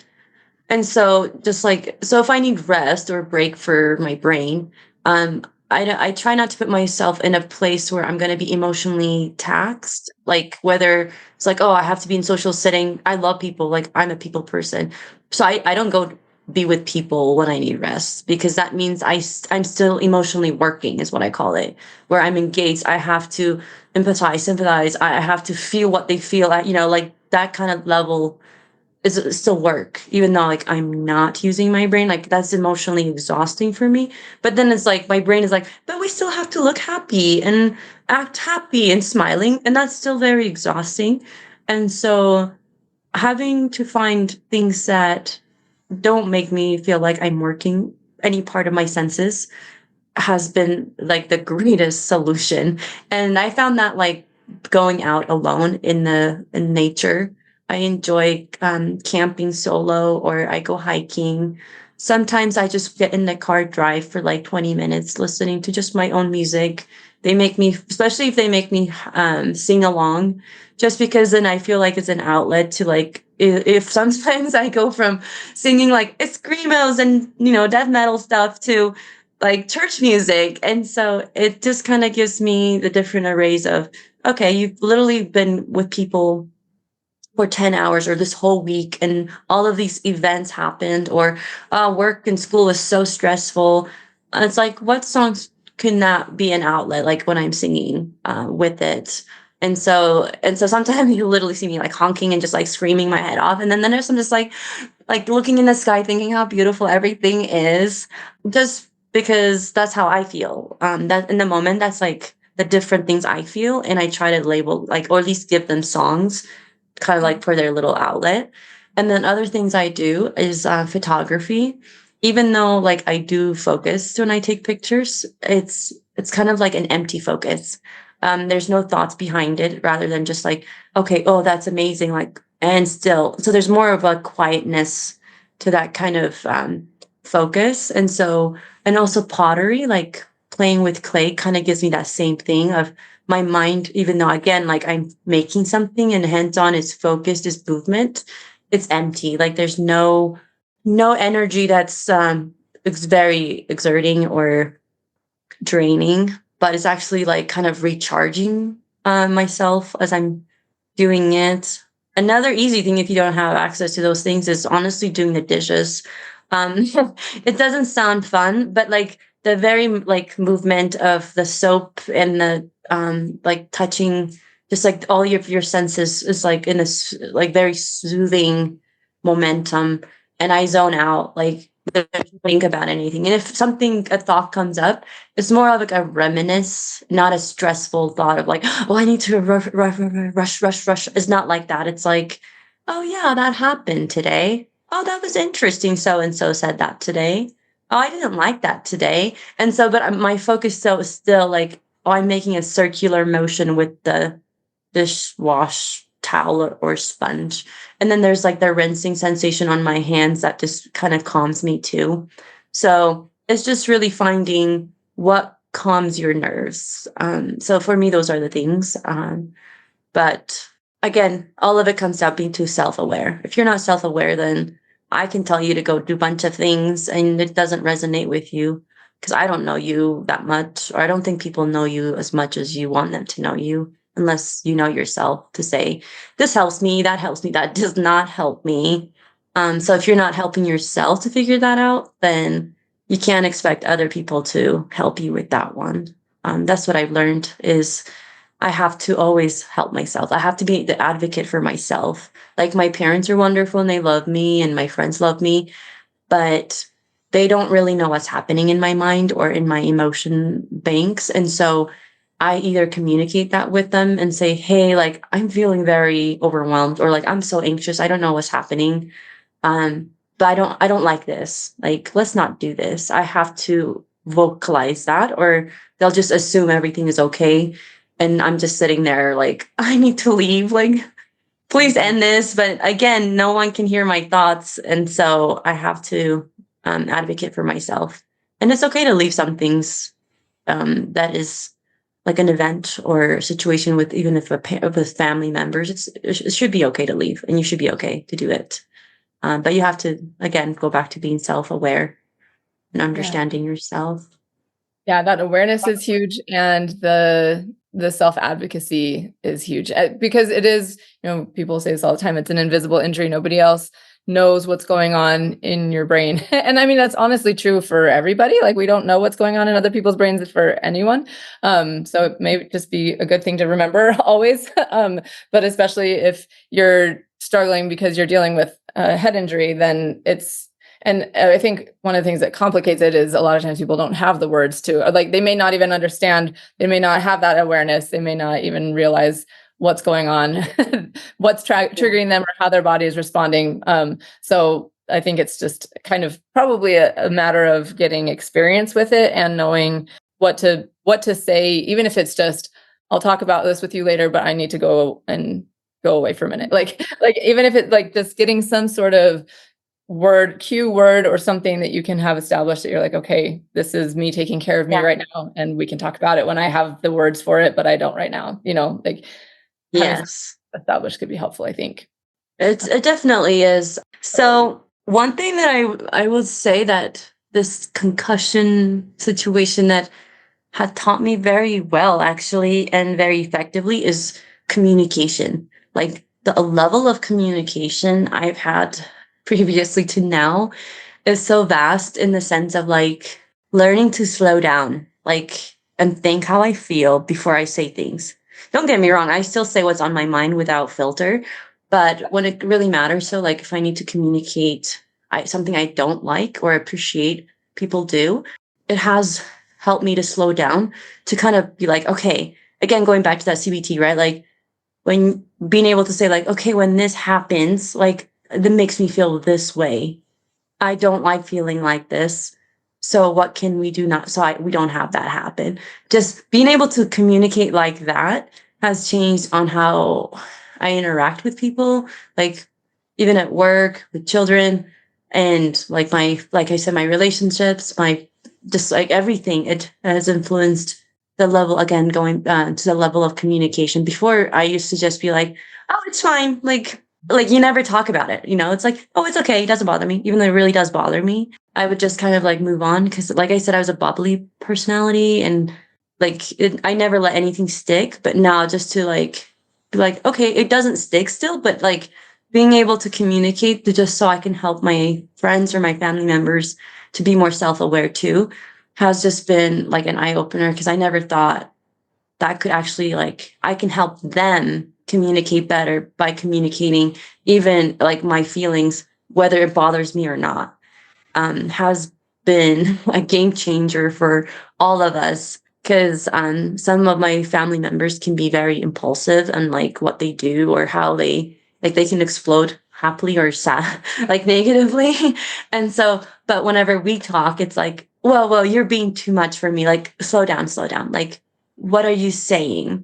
And so just like so if I need rest or a break for my brain, I try not to put myself in a place where I'm going to be emotionally taxed, like whether it's like, oh, I have to be in social setting. I love people, like I'm a people person. So I don't go be with people when I need rest, because that means I'm still emotionally working is what I call it, where I'm engaged. I have to empathize, sympathize. I have to feel what they feel at, like that kind of level is still work, even though like I'm not using my brain. Like that's emotionally exhausting for me. But then it's like my brain is like, but we still have to look happy and act happy and smiling, and that's still very exhausting. And so having to find things that don't make me feel like I'm working any part of my senses has been like the greatest solution. And I found that like going out alone in nature. I enjoy camping solo, or I go hiking. Sometimes I just get in the car, drive for like 20 minutes, listening to just my own music. They make me, especially if they make me sing along, just because then I feel like it's an outlet to like, if sometimes I go from singing like screamos and death metal stuff to like church music. And so it just kind of gives me the different arrays of, okay, you've literally been with people for 10 hours or this whole week, and all of these events happened, or work and school is so stressful. It's like, what songs can that be an outlet, like when I'm singing with it? And so sometimes you literally see me like honking and just like screaming my head off. And then there's some just like looking in the sky, thinking how beautiful everything is, just because that's how I feel. That in the moment, that's like the different things I feel, and I try to label, like, or at least give them songs, kind of like for their little outlet. And then other things I do is photography. Even though like I do focus when I take pictures, it's kind of like an empty focus. There's no thoughts behind it, rather than just like, okay, oh, that's amazing, like, and still. So there's more of a quietness to that kind of focus. And so, and also pottery, like playing with clay, kind of gives me that same thing of my mind, even though again, like I'm making something and hands on is focused, is movement, it's empty. Like there's no energy that's it's very exerting or draining, but it's actually like kind of recharging myself as I'm doing it. Another easy thing if you don't have access to those things is honestly doing the dishes. Um, it doesn't sound fun, but like the very like movement of the soap and the like touching, just like all your senses is like in this like very soothing momentum, and I zone out, like don't think about anything. And if something a thought comes up, it's more of like a reminisce, not a stressful thought of like, oh, I need to rush. It's not like that. It's like, oh yeah, that happened today. Oh, that was interesting. So and so said that today. Oh, I didn't like that today. And so, but my focus so is still like, oh, I'm making a circular motion with the dishwash towel or sponge. And then there's like the rinsing sensation on my hands that just kind of calms me too. So it's just really finding what calms your nerves. So for me, those are the things. But again, all of it comes down being too self-aware. If you're not self-aware, then I can tell you to go do a bunch of things and it doesn't resonate with you because I don't know you that much, or I don't think people know you as much as you want them to know you, unless you know yourself to say, this helps me, that does not help me. So if you're not helping yourself to figure that out, then you can't expect other people to help you with that one. That's what I've learned is I have to always help myself. I have to be the advocate for myself. Like my parents are wonderful and they love me and my friends love me, but they don't really know what's happening in my mind or in my emotion banks. And so I either communicate that with them and say, hey, like I'm feeling very overwhelmed, or like I'm so anxious. I don't know what's happening. But I don't like this. Like, let's not do this. I have to vocalize that, or they'll just assume everything is okay. And I'm just sitting there like, I need to leave. Like, please end this. But again, no one can hear my thoughts. And so I have to advocate for myself. And it's okay to leave some things that is like an event or a situation with, even if with family members, it should be okay to leave, and you should be okay to do it. But you have to, again, go back to being self-aware and Yeah. understanding yourself. Yeah, that awareness is huge, and the self-advocacy is huge. Because it is, people say this all the time, it's an invisible injury. Nobody else knows what's going on in your brain. And I mean, that's honestly true for everybody. Like we don't know what's going on in other people's brains for anyone. So it may just be a good thing to remember always. But especially if you're struggling because you're dealing with a head injury, then and I think one of the things that complicates it is a lot of times people don't have the words to, like they may not even understand, they may not have that awareness, they may not even realize what's going on, what's triggering them, or how their body is responding. So I think it's just kind of probably a matter of getting experience with it and knowing what to say, even if it's just, I'll talk about this with you later, but I need to go away for a minute. Like even if it's like just getting some sort of cue word or something that you can have established that you're like, okay, this is me taking care of me Yeah. right now, and we can talk about it when I have the words for it, but I don't right now. Like having something Yes. established could be helpful, I think. It definitely is. So one thing that I would say that this concussion situation that had taught me very well actually and very effectively is communication. Like the level of communication I've had previously to now is so vast, in the sense of like learning to slow down, like, and think how I feel before I say things. Don't get me wrong, I still say what's on my mind without filter, but when it really matters, so like if I need to communicate something I don't like or appreciate people do, it has helped me to slow down, to kind of be like, okay, again, going back to that CBT, right? Like when being able to say like, okay, when this happens, like that makes me feel this way. I don't like feeling like this. So what can we do not so we don't have that happen? Just being able to communicate like that has changed on how I interact with people, like even at work, with children, and like like I said, my relationships, my just like everything. It has influenced the level again, going to the level of communication. Before I used to just be like, oh, it's fine. Like you never talk about it, you know? It's like, "Oh, it's okay, it doesn't bother me," even though it really does bother me. I would just kind of, like, move on because, like I said, I was a bubbly personality and, like, I never let anything stick, but now just to, like, be like, "Okay, it doesn't stick still," but, like, being able to communicate to just so I can help my friends or my family members to be more self-aware too, has just been, like, an eye opener because I never thought that could actually like I can help them communicate better by communicating even like my feelings, whether it bothers me or not, has been a game changer for all of us. Because some of my family members can be very impulsive and like what they do or how they can explode happily or sad like negatively. And so but whenever we talk it's like well you're being too much for me, like slow down, like what are you saying?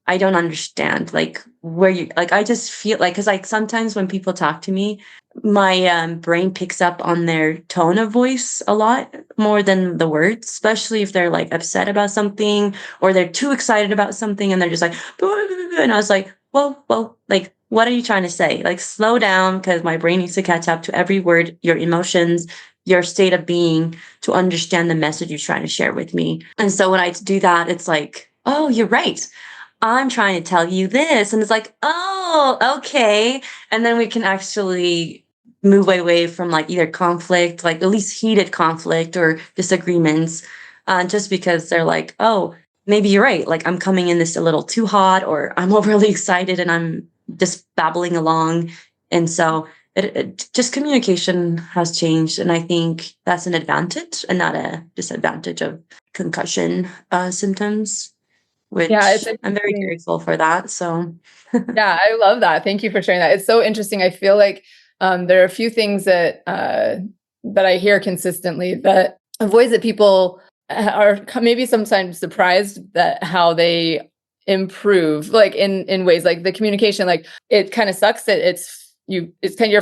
I don't understand like where you like I just feel like because like sometimes when people talk to me my brain picks up on their tone of voice a lot more than the words, especially if they're like upset about something or they're too excited about something and they're just like, and I was like, well, like, what are you trying to say? Like, slow down because my brain needs to catch up to every word, your emotions, your state of being to understand the message you're trying to share with me. And so when I do that, it's like, oh, you're right. I'm trying to tell you this. And it's like, oh, okay. And then we can actually move away from like either conflict, like at least heated conflict or disagreements, just because they're like, oh, maybe you're right. Like I'm coming in this a little too hot, or I'm overly excited and I'm just babbling along. And so it just communication has changed. And I think that's an advantage and not a disadvantage of concussion symptoms, Yeah, it's which I'm very interesting. grateful for that. So Yeah, I love that. Thank you for sharing that. It's so interesting. I feel like there are a few things that I hear consistently that avoids that people are maybe sometimes surprised that how they improve, like in ways like the communication. Like it kind of sucks that you're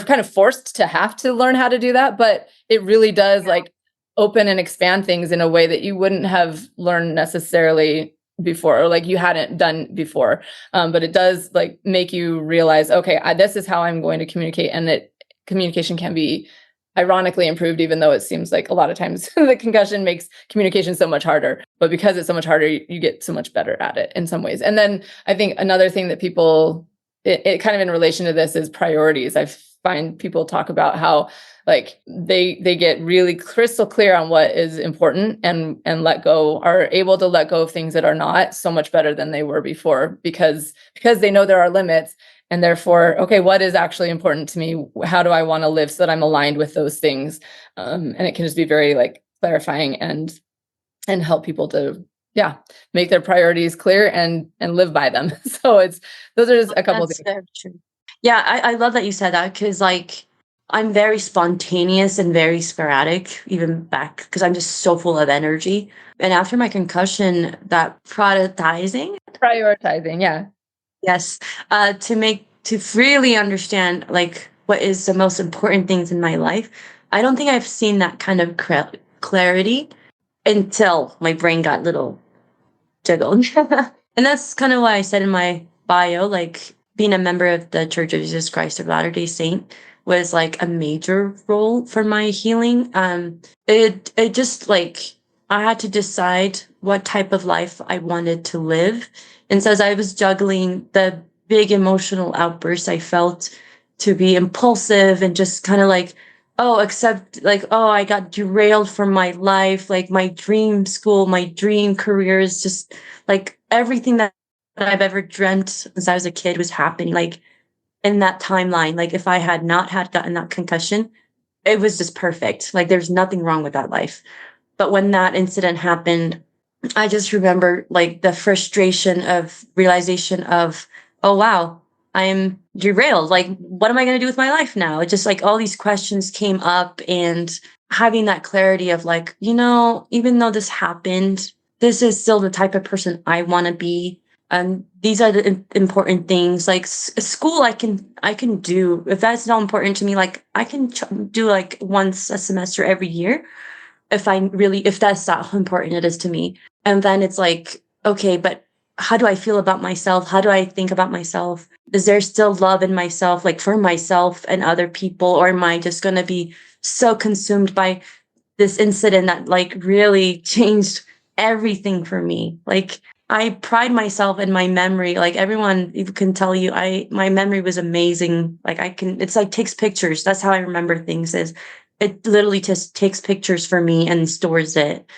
kind of forced to have to learn how to do that, but it really does like open and expand things in a way that you wouldn't have learned necessarily before, or like you hadn't done before. But it does like make you realize, okay, this is how I'm going to communicate, and that communication can be ironically improved, even though it seems like a lot of times the concussion makes communication so much harder. But because it's so much harder, you get so much better at it in some ways. And then I think another thing that people, it kind of in relation to this, is priorities. I find people talk about how like they get really crystal clear on what is important, and are able to let go of things that are not, so much better than they were before, because they know there are limits, and therefore, okay, what is actually important to me? How do I want to live so that I'm aligned with those things? And it can just be very like clarifying and help people to, yeah, make their priorities clear and live by them. So it's those are just a couple of that's things. very true. Yeah, I love that you said that because like I'm very spontaneous and very sporadic, even back because I'm just so full of energy. And after my concussion, that prioritizing, Prioritizing, yeah. yes, to really understand like what is the most important things in my life. I don't think I've seen that kind of clarity until my brain got little jiggled. And that's kind of why I said in my bio, like being a member of the Church of Jesus Christ of Latter-day Saint was like a major role for my healing. It just like I had to decide what type of life I wanted to live. And so as I was juggling the big emotional outbursts I felt to be impulsive and just kind of like oh, except like, oh, I got derailed from my life. Like my dream school, my dream career is just like everything that I've ever dreamt since I was a kid was happening. Like in that timeline, like if I had not had gotten that concussion, it was just perfect. Like there's nothing wrong with that life. But when that incident happened, I just remember like the frustration of realization of, oh wow, I am derailed. Like, what am I going to do with my life now? It just like all these questions came up, and having that clarity of like, even though this happened, this is still the type of person I want to be. And these are the important things. Like school, I can do if that's not important to me. Like I can do like once a semester every year if that's not how important it is to me. And then it's like, okay, but how do I feel about myself? How do I think about myself? Is there still love in myself, like for myself and other people? Or am I just going to be so consumed by this incident that like really changed everything for me? Like I pride myself in my memory. Like everyone can tell you, my memory was amazing. Like it's like takes pictures. That's how I remember things. Is it literally just takes pictures for me and stores it.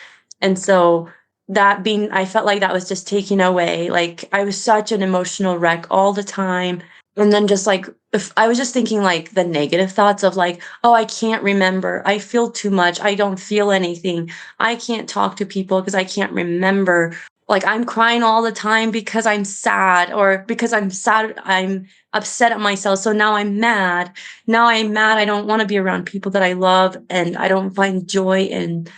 And so I felt like that was just taken away. Like I was such an emotional wreck all the time. And then just like, if I was just thinking like the negative thoughts of like, oh, I can't remember. I feel too much. I don't feel anything. I can't talk to people because I can't remember. Like I'm crying all the time because I'm sad, or because I'm sad, I'm upset at myself. So now I'm mad. Now I'm mad. I don't want to be around people that I love, and I don't find joy in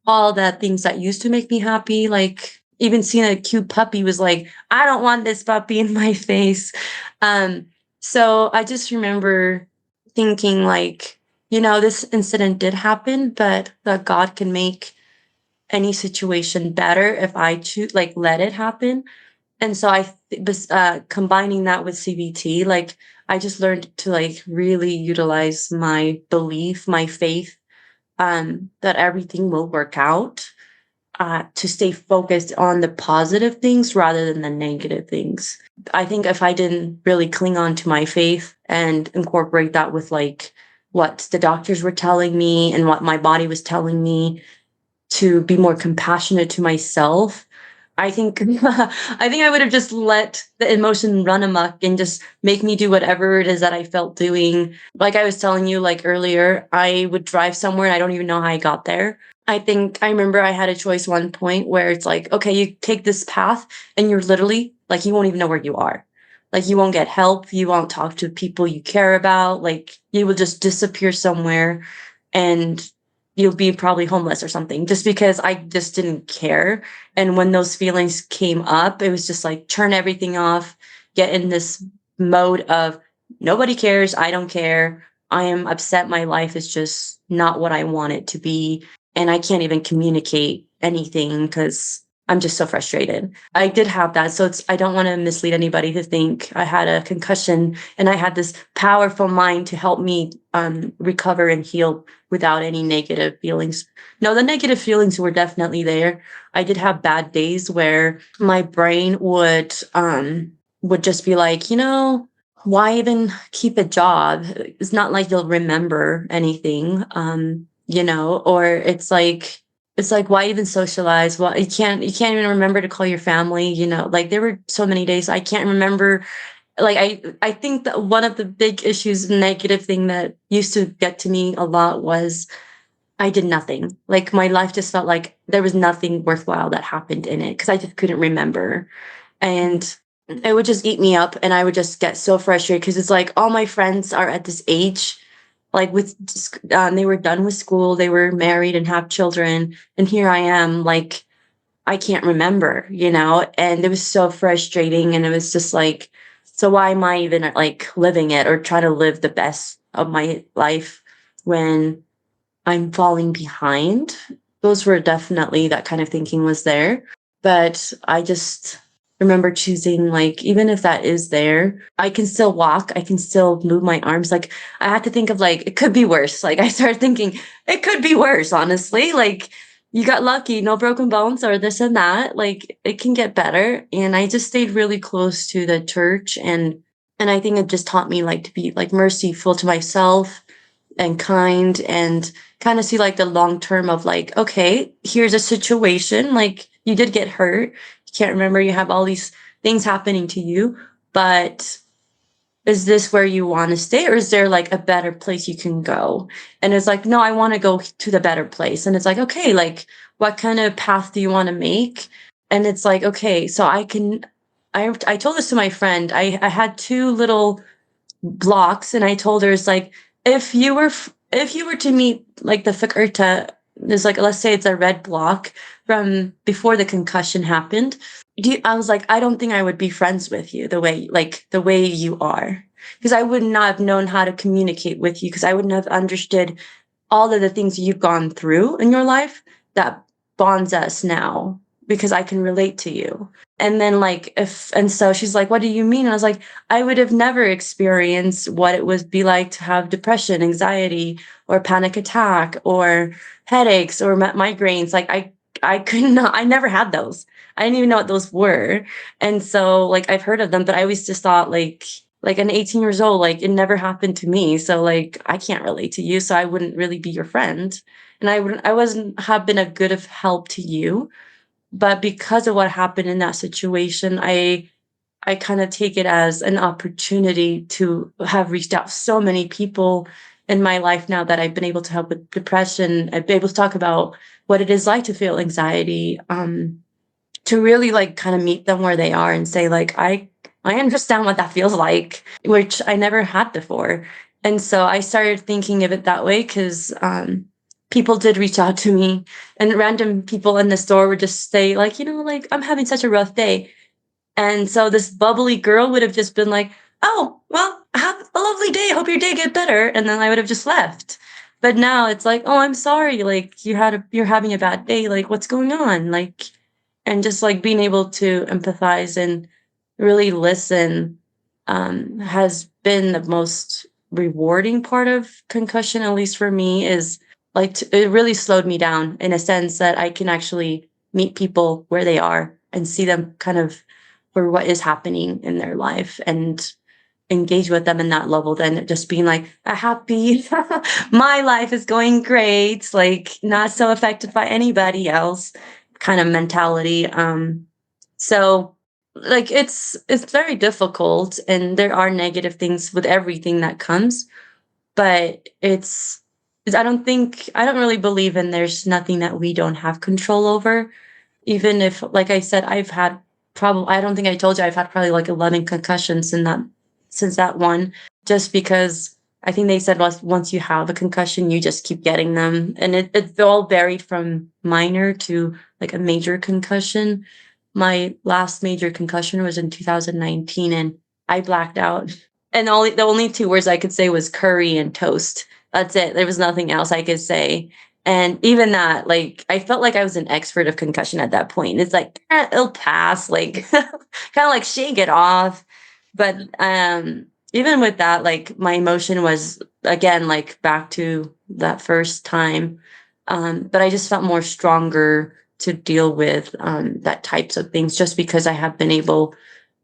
all the things that used to make me happy. Like even seeing a cute puppy was like, I don't want this puppy in my face. Um, so I just remember thinking like, this incident did happen, but that God can make any situation better if I choose, like, let it happen. And so combining that with CBT, like I just learned to like really utilize my belief, my faith, that everything will work out, to stay focused on the positive things rather than the negative things. I think if I didn't really cling on to my faith and incorporate that with like what the doctors were telling me and what my body was telling me, to be more compassionate to myself, I think I think I would have just let the emotion run amok and just make me do whatever it is that I felt doing. Like I was telling you like earlier, I would drive somewhere and I don't even know how I got there. I think I remember I had a choice one point where it's like, okay, you take this path and you're literally like you won't even know where you are. Like you won't get help, you won't talk to people you care about, like you will just disappear somewhere, and you'll be probably homeless or something, just because I just didn't care. And when those feelings came up, it was just like turn everything off, get in this mode of nobody cares, I don't care, I am upset, my life is just not what I want it to be, and I can't even communicate anything because I'm just so frustrated. I did have that, so I don't want to mislead anybody to think I had a concussion and I had this powerful mind to help me recover and heal without any negative feelings. No, the negative feelings were definitely there. I did have bad days where my brain would just be like, why even keep a job? It's not like you'll remember anything. Or it's like why even socialize? Well, you can't even remember to call your family, like there were so many days I can't remember. Like I think that one of the big issues, negative thing that used to get to me a lot was I did nothing. Like my life just felt like there was nothing worthwhile that happened in it because I just couldn't remember. And it would just eat me up, and I would just get so frustrated because it's like all my friends are at this age, like they were done with school, they were married and have children, and here I am, like I can't remember, and it was so frustrating, and it was just like, so why am I even like living it or trying to live the best of my life when I'm falling behind? Those were definitely, that kind of thinking was there. But I just remember choosing, like, even if that is there, I can still walk, I can still move my arms. Like, I had to think of, like, it could be worse. Like, I started thinking, it could be worse, honestly. Like, you got lucky, no broken bones or this and that. Like, it can get better. And I just stayed really close to the church. And I think it just taught me, like, to be, like, merciful to myself and kind, and kind of see like the long term of like, okay, here's a situation, like you did get hurt, you can't remember, you have all these things happening to you, but is this where you want to stay, or is there like a better place you can go? And it's like, no, I want to go to the better place. And it's like, okay, like what kind of path do you want to make? And it's like, okay, so I told this to my friend. I had two little blocks, and I told her, it's like, if you were to meet like the Fakulta, there's like, let's say it's a red block from before the concussion happened. I was like, I don't think I would be friends with you the way you are, because I would not have known how to communicate with you, because I wouldn't have understood all of the things you've gone through in your life that bonds us now, because I can relate to you. And then like and so she's like, what do you mean? And I was like, I would have never experienced what it would be like to have depression, anxiety, or panic attack, or headaches, or migraines. Like I could not, I never had those. I didn't even know what those were. And so like I've heard of them, but I always just thought like an 18 years old, like it never happened to me. So like I can't relate to you, so I wouldn't really be your friend. And I wasn't have been a good of help to you. But because of what happened in that situation, I kind of take it as an opportunity to have reached out to so many people in my life now that I've been able to help with depression. I've been able to talk about what it is like to feel anxiety, to really like kind of meet them where they are and say like, I understand what that feels like, which I never had before. And so I started thinking of it that way, because people did reach out to me, and random people in the store would just say like, like, I'm having such a rough day. And so this bubbly girl would have just been like, oh, well, have a lovely day. Hope your day get better. And then I would have just left. But now it's like, oh, I'm sorry. Like you're having a bad day. Like what's going on? Like, and just like being able to empathize and really listen, has been the most rewarding part of concussion, at least for me, is like, it really slowed me down in a sense that I can actually meet people where they are and see them kind of for what is happening in their life, and engage with them in that level, than just being like a happy my life is going great, like not so affected by anybody else kind of mentality. So like it's very difficult, and there are negative things with everything that comes, but I don't really believe in there's nothing that we don't have control over. Even if, like I said, I've had I don't think I told you, I've had probably like 11 concussions since that one, just because I think they said once you have a concussion, you just keep getting them. And it's all varied from minor to like a major concussion. My last major concussion was in 2019, and I blacked out. And the only two words I could say was curry and toast. That's it. There was nothing else I could say. And even that, like, I felt like I was an expert of concussion at that point. It's like, it'll pass, like, kind of like shake it off. But even with that, like, my emotion was, again, like, back to that first time. But I just felt more stronger to deal with that types of things, just because I have been able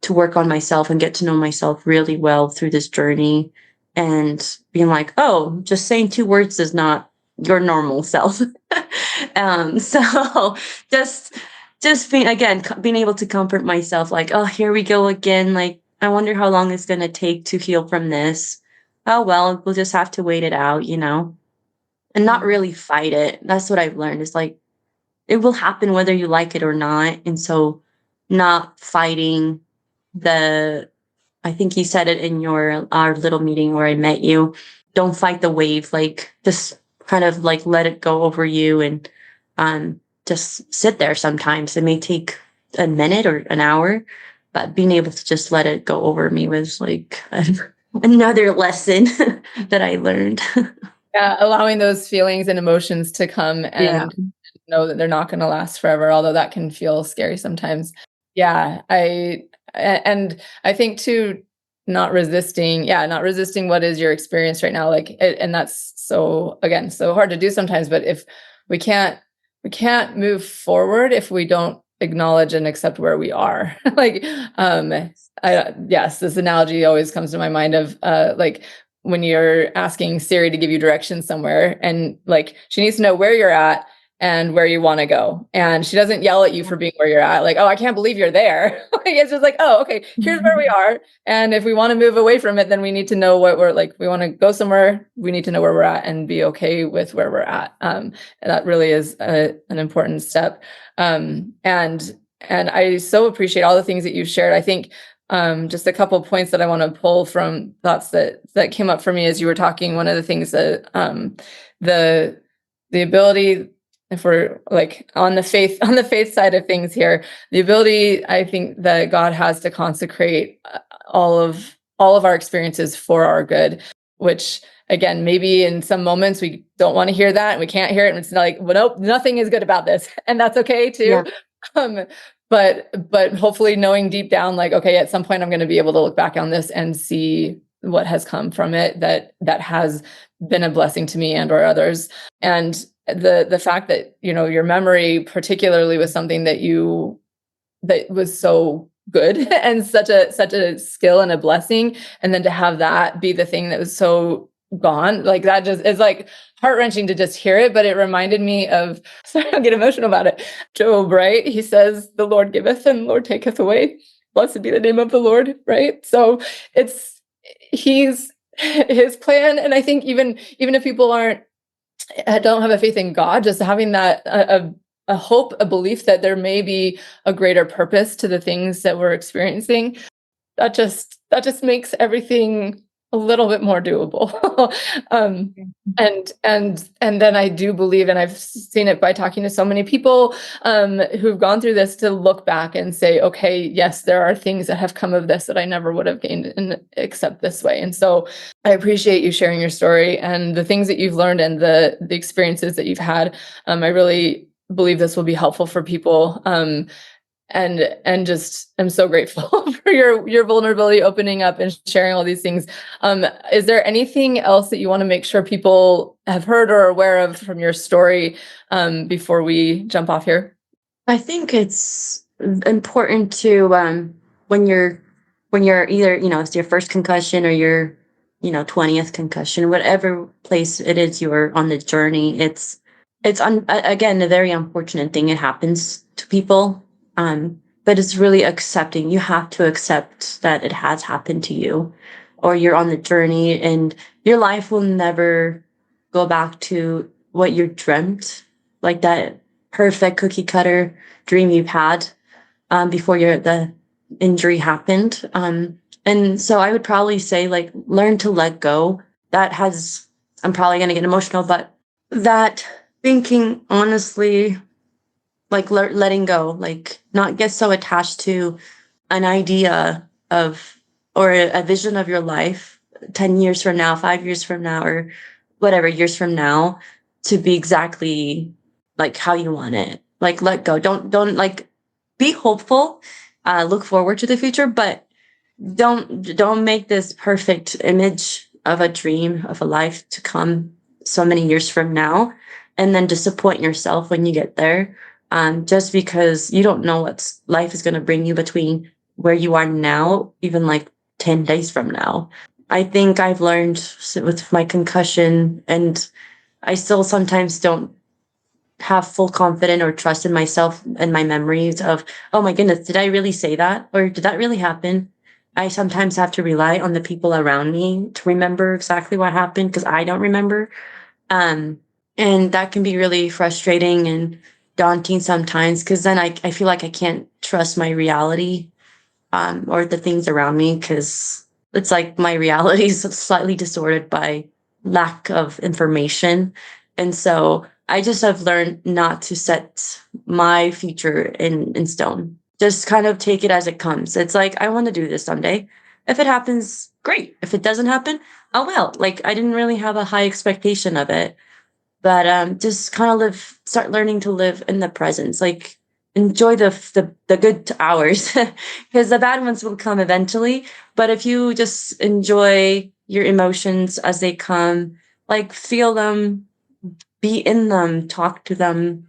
to work on myself and get to know myself really well through this journey, and being like, oh, just saying two words is not your normal self. So just being, again, being able to comfort myself, like, oh, here we go again. Like, I wonder how long it's going to take to heal from this. Oh, well, we'll just have to wait it out, and not really fight it. That's what I've learned, is like, it will happen whether you like it or not. And so not fighting the, I think you said it in our little meeting where I met you, don't fight the wave, like just kind of like let it go over you, and just sit there. Sometimes it may take a minute or an hour, but being able to just let it go over me was like another lesson that I learned. Yeah, allowing those feelings and emotions to come, Yeah. and know that they're not gonna last forever, although that can feel scary sometimes. Yeah, and I think too, not resisting what is your experience right now, like, and that's so, again, so hard to do sometimes, but if we can't we can't move forward if we don't acknowledge and accept where we are. Like, yes, this analogy always comes to my mind of, like, when you're asking Siri to give you directions somewhere, and like she needs to know where you're at, and where you want to go. And she doesn't yell at you for being where you're at. Like, oh, I can't believe you're there. Like, it's just like, oh, okay, here's where we are. And if we want to move away from it, then we need to know what we're like. We want to go somewhere. We need to know where we're at and be okay with where we're at. And that really is an important step. And I so appreciate all the things that you've shared. I think just a couple of points that I want to pull from thoughts that came up for me as you were talking. One of the things that the ability, if we're like on the faith side of things here, the ability I think that God has to consecrate all of our experiences for our good, which again, maybe in some moments we don't want to hear that and we can't hear it, and it's like, well, nope, nothing is good about this, and that's okay too. Yeah. But hopefully knowing deep down, like, okay, at some point I'm going to be able to look back on this and see what has come from it that has been a blessing to me and or others. And the fact that, you know, your memory particularly was something that was so good and such a skill and a blessing, and then to have that be the thing that was so gone, like that just is like heart-wrenching to just hear it. But it reminded me of, sorry, I'll get emotional about it, Job, right? He says, the Lord giveth and the Lord taketh away, blessed be the name of the Lord, right? So it's his plan. And I think even if people don't have a faith in God, just having that a hope, a belief that there may be a greater purpose to the things that we're experiencing, that just makes everything a little bit more doable. And then I do believe, and I've seen it by talking to so many people who've gone through this, to look back and say, okay, yes, there are things that have come of this that I never would have gained except this way. And so I appreciate you sharing your story and the things that you've learned and the experiences that you've had. I really believe this will be helpful for people. And just I'm so grateful for your vulnerability, opening up and sharing all these things. Is there anything else that you want to make sure people have heard or are aware of from your story before we jump off here? I think it's important to when you're either, you know, it's your first concussion or your, you know, 20th concussion, whatever place it is you're on the journey, again a very unfortunate thing. It happens to people, but it's really accepting. You have to accept that it has happened to you, or you're on the journey, and your life will never go back to what you dreamt, like that perfect cookie cutter dream you've had before the injury happened. And so I would probably say, like, learn to let go. I'm probably going to get emotional, but that thinking honestly, like letting go, like not get so attached to an idea of, or a vision of your life 10 years from now, 5 years from now, or whatever years from now, to be exactly like how you want it. Like, let go. Don't like, be hopeful, look forward to the future, but don't make this perfect image of a dream of a life to come so many years from now, and then disappoint yourself when you get there, just because you don't know what life is going to bring you between where you are now, even like 10 days from now. I think I've learned with my concussion, and I still sometimes don't have full confidence or trust in myself and my memories of, oh my goodness, did I really say that? Or did that really happen? I sometimes have to rely on the people around me to remember exactly what happened, because I don't remember. Um, and that can be really frustrating and daunting sometimes, because then I feel like I can't trust my reality, or the things around me, because it's like my reality is slightly distorted by lack of information. And so I just have learned not to set my future in stone. Just kind of take it as it comes. It's like, I want to do this someday. If it happens, great. If it doesn't happen, oh well. Like, I didn't really have a high expectation of it. But just kind of start learning to live in the presence. Like, enjoy the good hours, because the bad ones will come eventually. But if you just enjoy your emotions as they come, like, feel them, be in them, talk to them.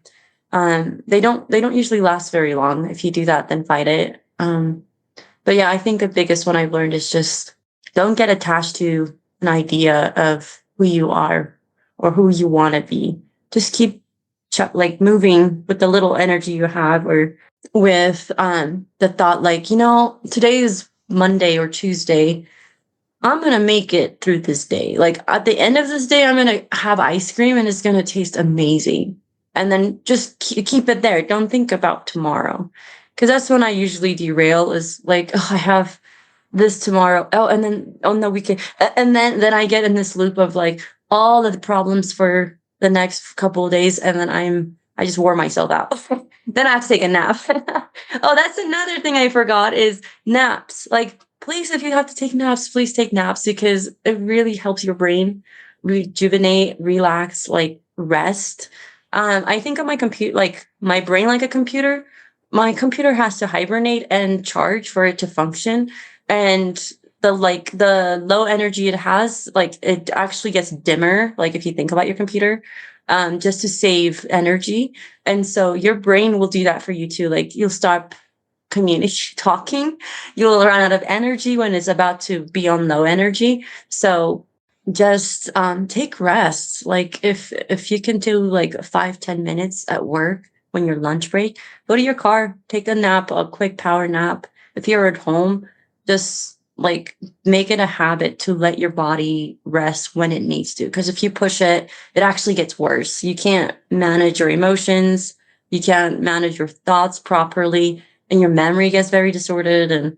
They don't usually last very long. If you do that, then fight it. But yeah, I think the biggest one I've learned is just don't get attached to an idea of who you are or who you want to be. Just keep like moving with the little energy you have, or with the thought like, today is Monday or Tuesday. I'm going to make it through this day. Like at the end of this day, I'm going to have ice cream and it's going to taste amazing. And then just keep it there. Don't think about tomorrow. Because that's when I usually derail, is like, oh, I have this tomorrow. Oh, and then on the weekend. And then I get in this loop of like all of the problems for the next couple of days. And then I just wore myself out. Then I have to take a nap. Oh, that's another thing I forgot is naps. Like, please, if you have to take naps, please take naps, because it really helps your brain rejuvenate, relax, like rest. I think of my computer, like my brain, like a computer. My computer has to hibernate and charge for it to function. And the low energy it has, like it actually gets dimmer, like if you think about your computer, just to save energy. And so your brain will do that for you too. Like you'll stop talking, you'll run out of energy when it's about to be on low energy. So just take rest. Like if you can do like 5-10 minutes at work when your lunch break, go to your car, take a nap, a quick power nap. If you're at home, just like make it a habit to let your body rest when it needs to. Because if you push it, it actually gets worse. You can't manage your emotions, you can't manage your thoughts properly, and your memory gets very distorted, and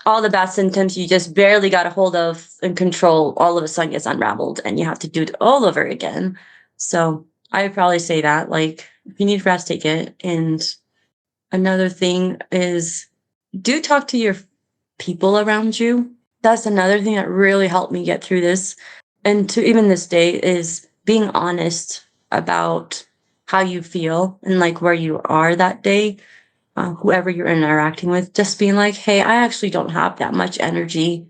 all the bad symptoms you just barely got a hold of and control all of a sudden gets unraveled and you have to do it all over again. So I would probably say that, like, if you need rest, take it. And another thing is, do talk to your people around you. That's another thing that really helped me get through this. And to even this day is being honest about how you feel and like where you are that day. Whoever you're interacting with, just being like, hey, I actually don't have that much energy.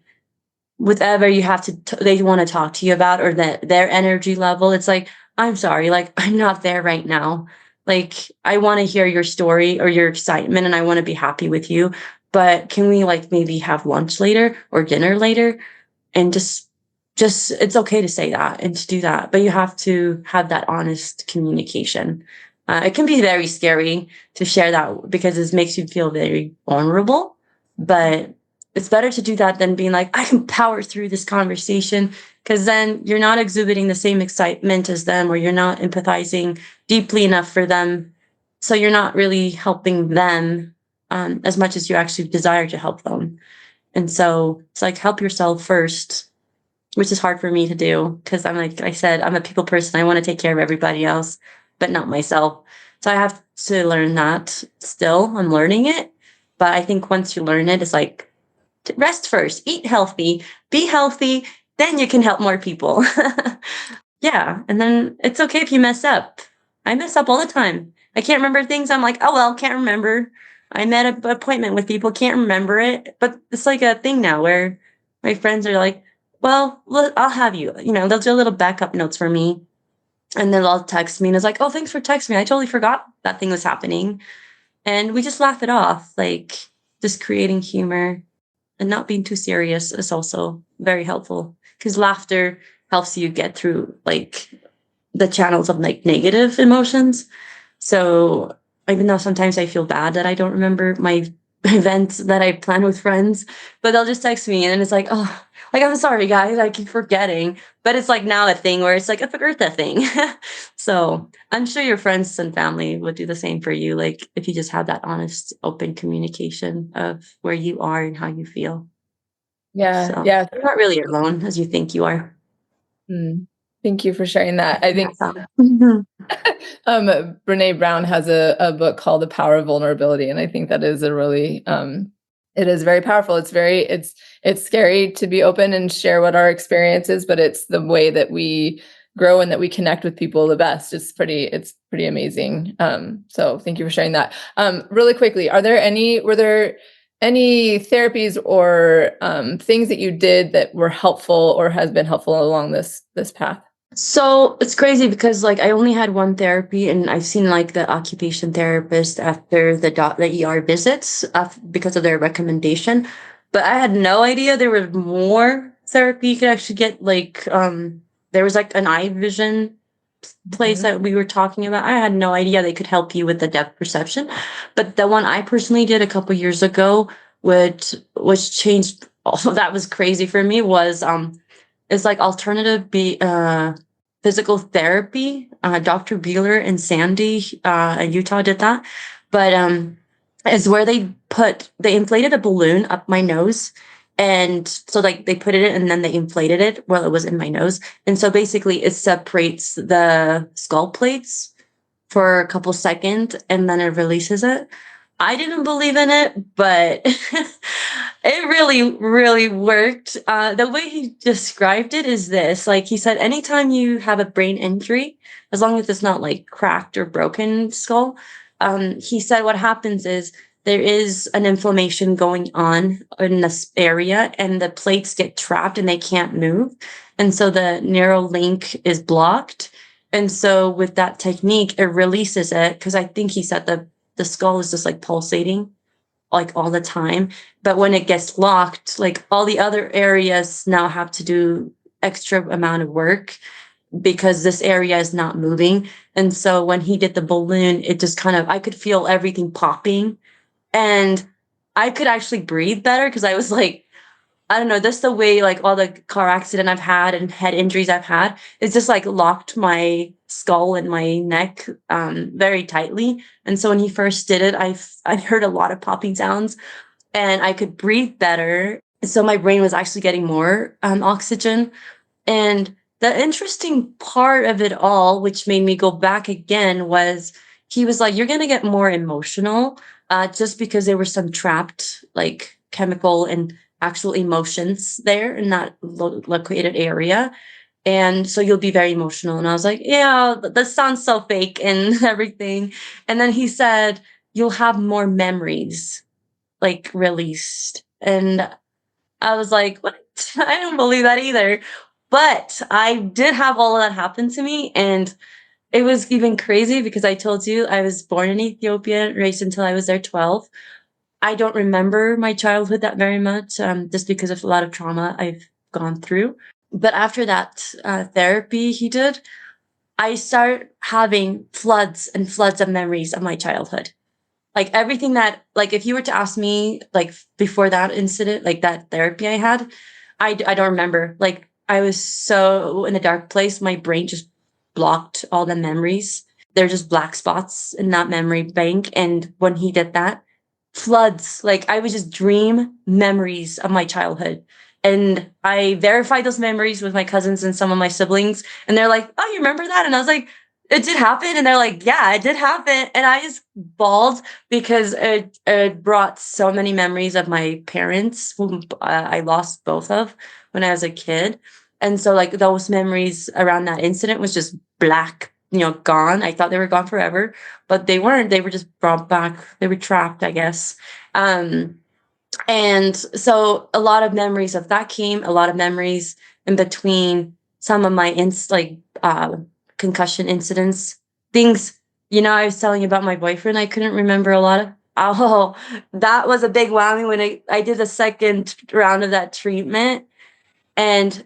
Whatever you have they want to talk to you about, or that their energy level, it's like, I'm sorry, like I'm not there right now. Like I want to hear your story or your excitement and I want to be happy with you. But can we like maybe have lunch later or dinner later? And just it's okay to say that and to do that, but you have to have that honest communication. It can be very scary to share that because it makes you feel very vulnerable, but it's better to do that than being like, I can power through this conversation, because then you're not exhibiting the same excitement as them, or you're not empathizing deeply enough for them, so you're not really helping them as much as you actually desire to help them. And so it's like, help yourself first, which is hard for me to do because I'm, like I said, I'm a people person. I want to take care of everybody else, but not myself. So I have to learn that still. I'm learning it. But I think once you learn it, it's like, rest first, eat healthy, be healthy, then you can help more people. Yeah. And then it's okay if you mess up. I mess up all the time. I can't remember things. I'm like, oh, well, can't remember. I met an appointment with people, can't remember it. But it's like a thing now where my friends are like, well, I'll have you. They'll do little backup notes for me. And then they'll text me and it's like, oh, thanks for texting me. I totally forgot that thing was happening. And we just laugh it off. Like just creating humor and not being too serious is also very helpful, because laughter helps you get through like the channels of like negative emotions. So even though sometimes I feel bad that I don't remember my events that I plan with friends, but they'll just text me and it's like, oh, like, I'm sorry guys, I keep forgetting. But it's like now a thing where it's like a Bertha thing. So I'm sure your friends and family would do the same for you. Like if you just have that honest, open communication of where you are and how you feel. Yeah, So yeah. you're not really alone as you think you are. Mm. Thank you for sharing that. I think Mhm. Brene Brown has a book called The Power of Vulnerability, and I think that is a really it is very powerful. It's scary to be open and share what our experience is, but it's the way that we grow and that we connect with people the best. It's pretty amazing. So thank you for sharing that. Really quickly, were there any therapies or things that you did that were helpful or has been helpful along this path? So it's crazy because like I only had one therapy, and I've seen like the occupation therapist after the ER visits because of their recommendation. But I had no idea there was more therapy you could actually get. Like there was like an eye vision place Mhm. that we were talking about, I had no idea they could help you with the depth perception. But the one I personally did a couple years ago, which changed that was crazy for me, was it's like alternative physical therapy. Dr. Beeler and Sandy in Utah did that. But is where they inflated a balloon up my nose. And so like they put it in and then they inflated it while it was in my nose. And so basically it separates the skull plates for a couple seconds and then it releases it. I didn't believe in it, but it really, really worked. The way he described it is this, like he said, anytime you have a brain injury, as long as it's not like cracked or broken skull, he said what happens is there is an inflammation going on in this area and the plates get trapped and they can't move. And so the neural link is blocked. And so with that technique, it releases it because I think he said the skull is just like pulsating like all the time. But when it gets locked, like all the other areas now have to do extra amount of work because this area is not moving. And so when he did the balloon, it just kind of, I could feel everything popping and I could actually breathe better because I was like, I don't know, that's the way like all the car accident I've had and head injuries I've had, it's just like locked my skull and my neck very tightly. And so when he first did it, I heard a lot of popping sounds and I could breathe better. So my brain was actually getting more oxygen. And the interesting part of it all, which made me go back again, was he was like, "You're gonna get more emotional, just because there were some trapped like chemical and actual emotions there in that located area, and so you'll be very emotional." And I was like, "Yeah, that sounds so fake and everything." And then he said, "You'll have more memories like released," and I was like, "What?" I don't believe that either. But I did have all of that happen to me, and it was even crazy because I told you I was born in Ethiopia, raised until I was there 12. I don't remember my childhood that very much, just because of a lot of trauma I've gone through. But after that therapy he did, I started having floods and floods of memories of my childhood. Like everything that, like if you were to ask me, like before that incident, like that therapy I had, I don't remember. Like I was so in a dark place, my brain just blocked all the memories. They're just black spots in that memory bank. And when he did that, floods, like I would just dream memories of my childhood. And I verified those memories with my cousins and some of my siblings. And they're like, "Oh, you remember that?" And I was like, "It did happen." And they're like, "Yeah, it did happen." And I just bawled because it brought so many memories of my parents, whom I lost both of when I was a kid. And so, like, those memories around that incident was just black, gone. I thought they were gone forever, but they weren't. They were just brought back. They were trapped, I guess. Um, and so a lot of memories of that came, a lot of memories in between some of my concussion incidents. Things, I was telling you about my boyfriend, I couldn't remember a lot of. Oh, that was a big whammy when I did the second round of that treatment. And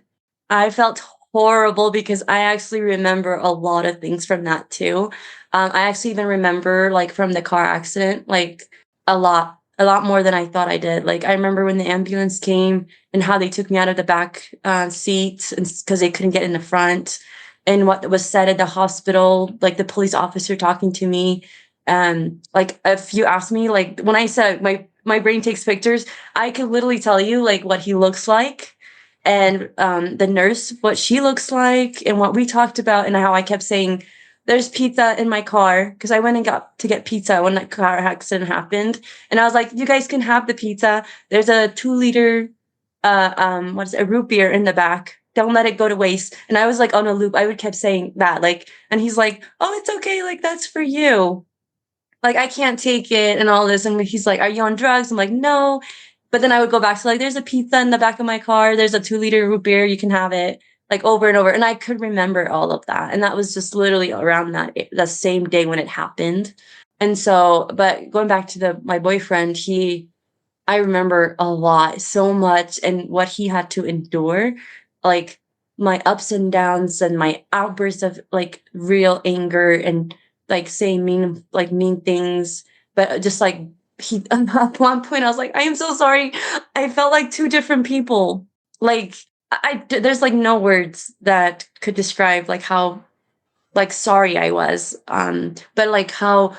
I felt horrible because I actually remember a lot of things from that too. I actually even remember like from the car accident, like a lot more than I thought I did. Like I remember when the ambulance came and how they took me out of the back seat and because they couldn't get in the front, and what was said at the hospital, like the police officer talking to me. Like if you ask me, like when I said my brain takes pictures, I could literally tell you like what he looks like and the nurse what she looks like and what we talked about and how I kept saying there's pizza in my car because I went and got to get pizza when that car accident happened, and I was like, you guys can have the pizza. There's a 2 liter what is it, a root beer in the back. Don't let it go to waste. And I was like on a loop. I would kept saying that, like, and he's like, "Oh, it's okay, like that's for you. Like I can't take it," and all this. And he's like, "Are you on drugs?" I'm like, "No." But then I would go back to like, "There's a pizza in the back of my car. There's a 2 liter root beer. You can have it." Like over and over. And I could remember all of that. And that was just literally around the same day when it happened. And so, but going back to my boyfriend, I remember a lot, so much, and what he had to endure. Like my ups and downs and my outbursts of like real anger and like saying mean things, but just like he at one point I was like, I am so sorry. I felt like two different people. Like there's like no words that could describe like how like sorry I was. But like how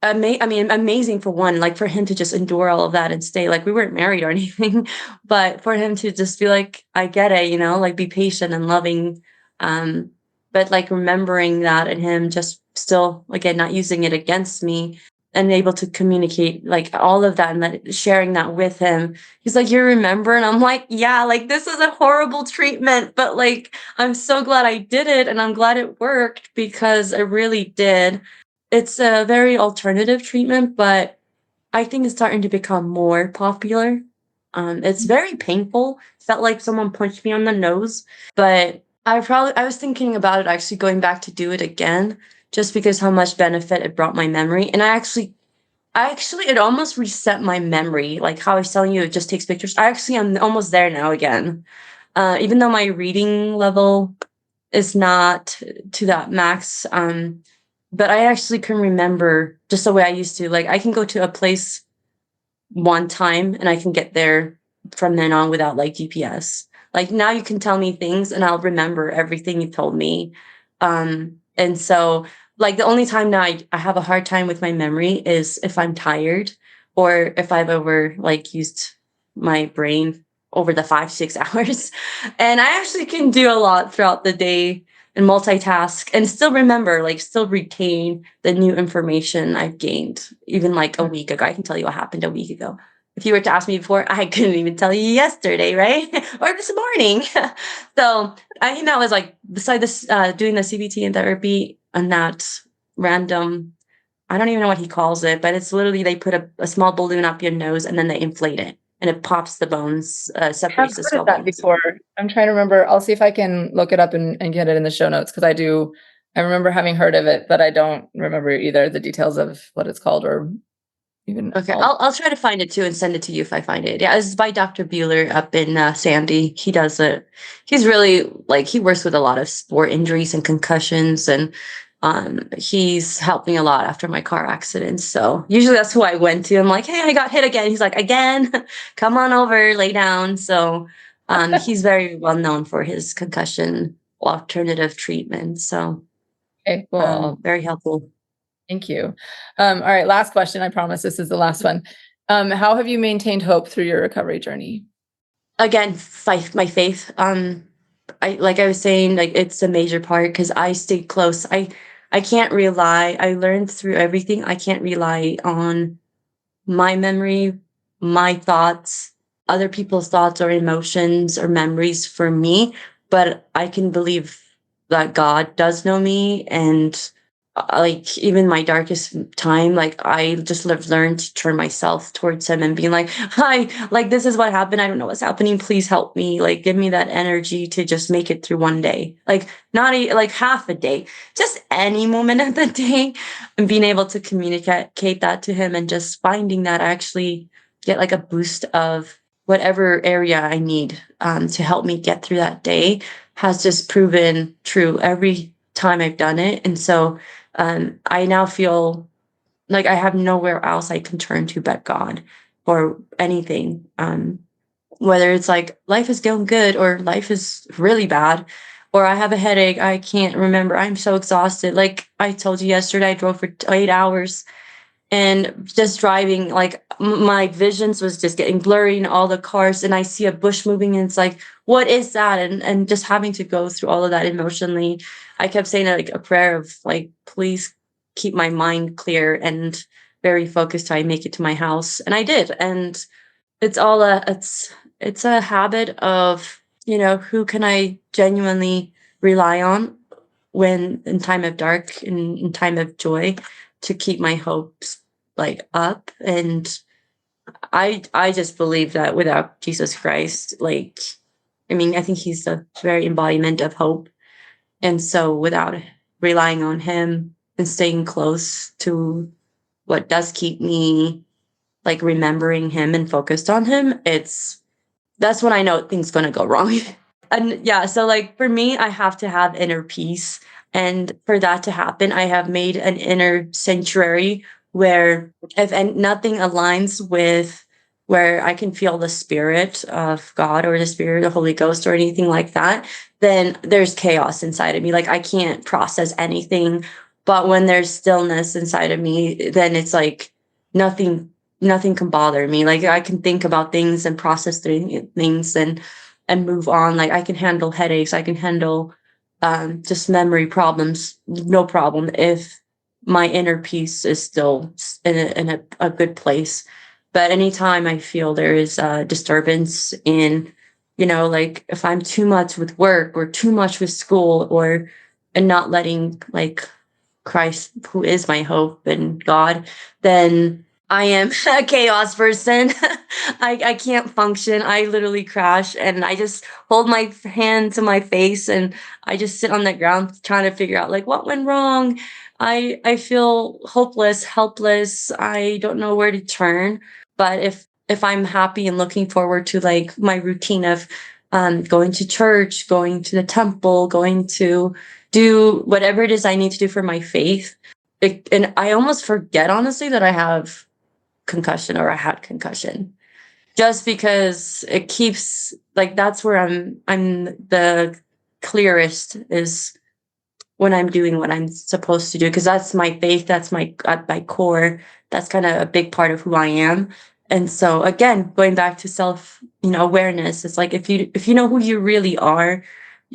I mean, amazing for one, like for him to just endure all of that and stay. Like we weren't married or anything, but for him to just be like, I get it, you know, like be patient and loving. Um, but like remembering that and him just still again not using it against me and able to communicate like all of that and sharing that with him. He's like, you remember? And I'm like, yeah, like this is a horrible treatment, but like I'm so glad I did it and I'm glad it worked because it really did. It's a very alternative treatment, but I think it's starting to become more popular. It's very painful. Felt like someone punched me on the nose, but I was thinking about it actually going back to do it again, just because how much benefit it brought my memory. And it almost reset my memory. Like how I was telling you, it just takes pictures. I actually am almost there now again. Even though my reading level is not to that max. But I actually can remember just the way I used to. Like I can go to a place one time and I can get there from then on without like GPS. Like now you can tell me things and I'll remember everything you told me. And so like the only time now I have a hard time with my memory is if I'm tired or if I've over like used my brain over the 5, 6 hours. And I actually can do a lot throughout the day and multitask and still remember, like still retain the new information I've gained, even like a week ago. I can tell you what happened a week ago. If you were to ask me before, I couldn't even tell you yesterday, right? Or this morning. So I think that was like, beside this, doing the CBT and therapy and that random, I don't even know what he calls it, but it's literally they put a small balloon up your nose and then they inflate it and it pops the bones, I have separates the heard skull of that bones. before. I'm trying to remember. I'll see if I can look it up and get it in the show notes because I remember having heard of it, but I don't remember either the details of what it's called or even Okay, all. I'll try to find it too and send it to you if I find it. Yeah, it's by Dr. Bueller up in Sandy. He does it. He's really like he works with a lot of sport injuries and concussions, and he's helped me a lot after my car accident. So usually that's who I went to. I'm like, hey, I got hit again. He's like, again, come on over, lay down. So he's very well known for his concussion alternative treatment. So Okay, cool. very helpful. Thank you. All right, last question. I promise this is the last one. How have you maintained hope through your recovery journey? Again, my faith. I like I was saying, like it's a major part because I stayed close. I can't rely. I learned through everything. I can't rely on my memory, my thoughts, other people's thoughts or emotions or memories for me, but I can believe that God does know me and like even my darkest time, like I just learned to turn myself towards him and being like, hi, like this is what happened. I don't know what's happening. Please help me. Like give me that energy to just make it through one day. Like not like half a day, just any moment of the day and being able to communicate that to him and just finding that I actually get like a boost of whatever area I need to help me get through that day has just proven true every time I've done it. And so I now feel like I have nowhere else I can turn to but God or anything. Whether it's like life is going good or life is really bad, or I have a headache, I can't remember. I'm so exhausted. Like I told you yesterday, I drove for 8 hours and just driving like my visions was just getting blurry in all the cars and I see a bush moving and it's like what is that and just having to go through all of that emotionally. I kept saying like a prayer of like please keep my mind clear and very focused till I make it to my house, and I did. And it's all it's a habit of, you know, who can I genuinely rely on when in time of dark, in time of joy, to keep my hopes like up. And I just believe that without Jesus Christ, like I mean, I think he's the very embodiment of hope. And so without relying on him and staying close to what does keep me like remembering him and focused on him, it's that's when I know things gonna go wrong. And yeah, so like for me, I have to have inner peace. And for that to happen, I have made an inner sanctuary where if nothing aligns with where I can feel the spirit of God or the spirit of the Holy Ghost or anything like that, then there's chaos inside of me. Like I can't process anything. But when there's stillness inside of me, then it's like nothing, nothing can bother me. Like I can think about things and process through things and move on. Like I can handle headaches. I can handle just memory problems, no problem, if my inner peace is still in a good place. But anytime I feel there is a disturbance in, like if I'm too much with work or too much with school or and not letting like Christ, who is my hope and God, then I am a chaos person. I can't function. I literally crash and I just hold my hand to my face and I just sit on the ground trying to figure out like what went wrong. I feel hopeless, helpless. I don't know where to turn. But if I'm happy and looking forward to like my routine of going to church, going to the temple, going to do whatever it is I need to do for my faith. And I almost forget honestly that I have concussion or I had concussion just because it keeps like that's where I'm the clearest is when I'm doing what I'm supposed to do because that's my faith, that's my at my core, that's kind of a big part of who I am. And so again, going back to self, awareness, it's like if you know who you really are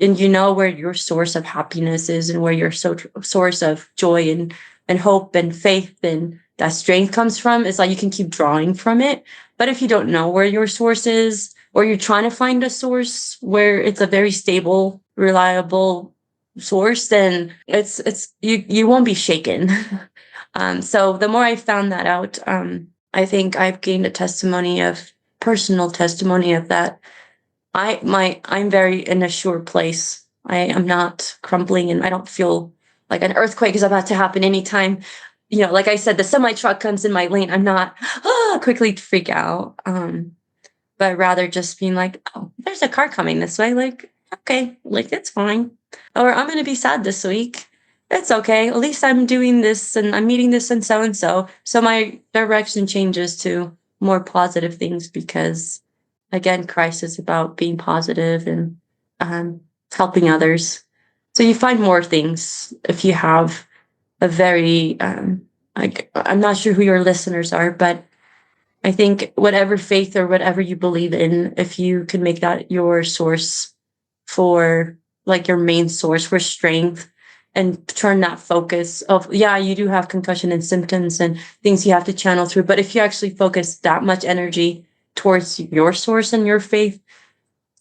and you know where your source of happiness is and where your source of joy and hope and faith and that strength comes from, it's like you can keep drawing from it. But if you don't know where your source is, or you're trying to find a source where it's a very stable, reliable source, then it's you won't be shaken. So the more I found that out, I think I've gained a personal testimony of that. I'm very in a sure place. I am not crumbling and I don't feel like an earthquake is about to happen anytime. Like I said, the semi truck comes in my lane. I'm not quickly freak out. But rather just being like, oh, there's a car coming this way. Like, okay, like it's fine. Or I'm gonna be sad this week. It's okay. At least I'm doing this and I'm meeting this and so and so. So my direction changes to more positive things because again, Christ is about being positive and helping others. So you find more things if you have a very like I'm not sure who your listeners are, but I think whatever faith or whatever you believe in, if you can make that your source for like your main source for strength and turn that focus of, yeah, you do have concussion and symptoms and things you have to channel through. But if you actually focus that much energy towards your source and your faith,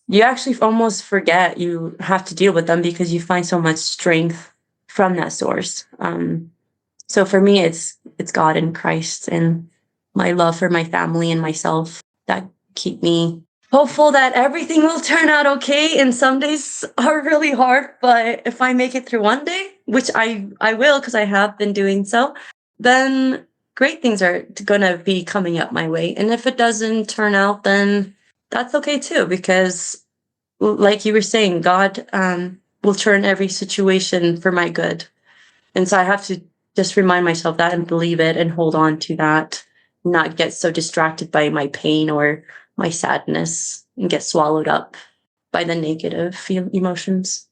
you actually almost forget you have to deal with them because you find so much strength from that source. So for me, it's God and Christ and my love for my family and myself that keep me hopeful that everything will turn out okay. And some days are really hard, but if I make it through one day, which I will because I have been doing so, then great things are gonna be coming up my way. And if it doesn't turn out, then that's okay too, because like you were saying, God will turn every situation for my good. And so I have to just remind myself that and believe it and hold on to that, not get so distracted by my pain or my sadness and get swallowed up by the negative emotions.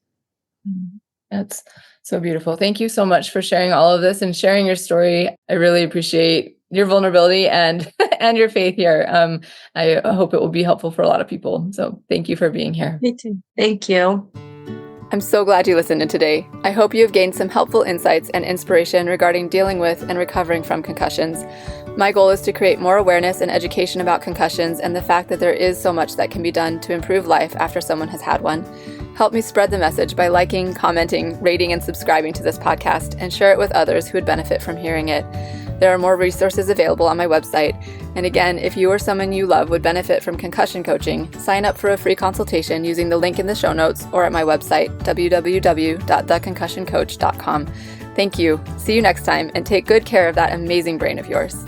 That's so beautiful. Thank you so much for sharing all of this and sharing your story. I really appreciate your vulnerability and and your faith here. I hope it will be helpful for a lot of people. So thank you for being here. Me too. Thank you. I'm so glad you listened in today. I hope you have gained some helpful insights and inspiration regarding dealing with and recovering from concussions. My goal is to create more awareness and education about concussions and the fact that there is so much that can be done to improve life after someone has had one. Help me spread the message by liking, commenting, rating, and subscribing to this podcast, and share it with others who would benefit from hearing it. There are more resources available on my website. And again, if you or someone you love would benefit from concussion coaching, sign up for a free consultation using the link in the show notes or at my website, www.theconcussioncoach.com. Thank you. See you next time, and take good care of that amazing brain of yours.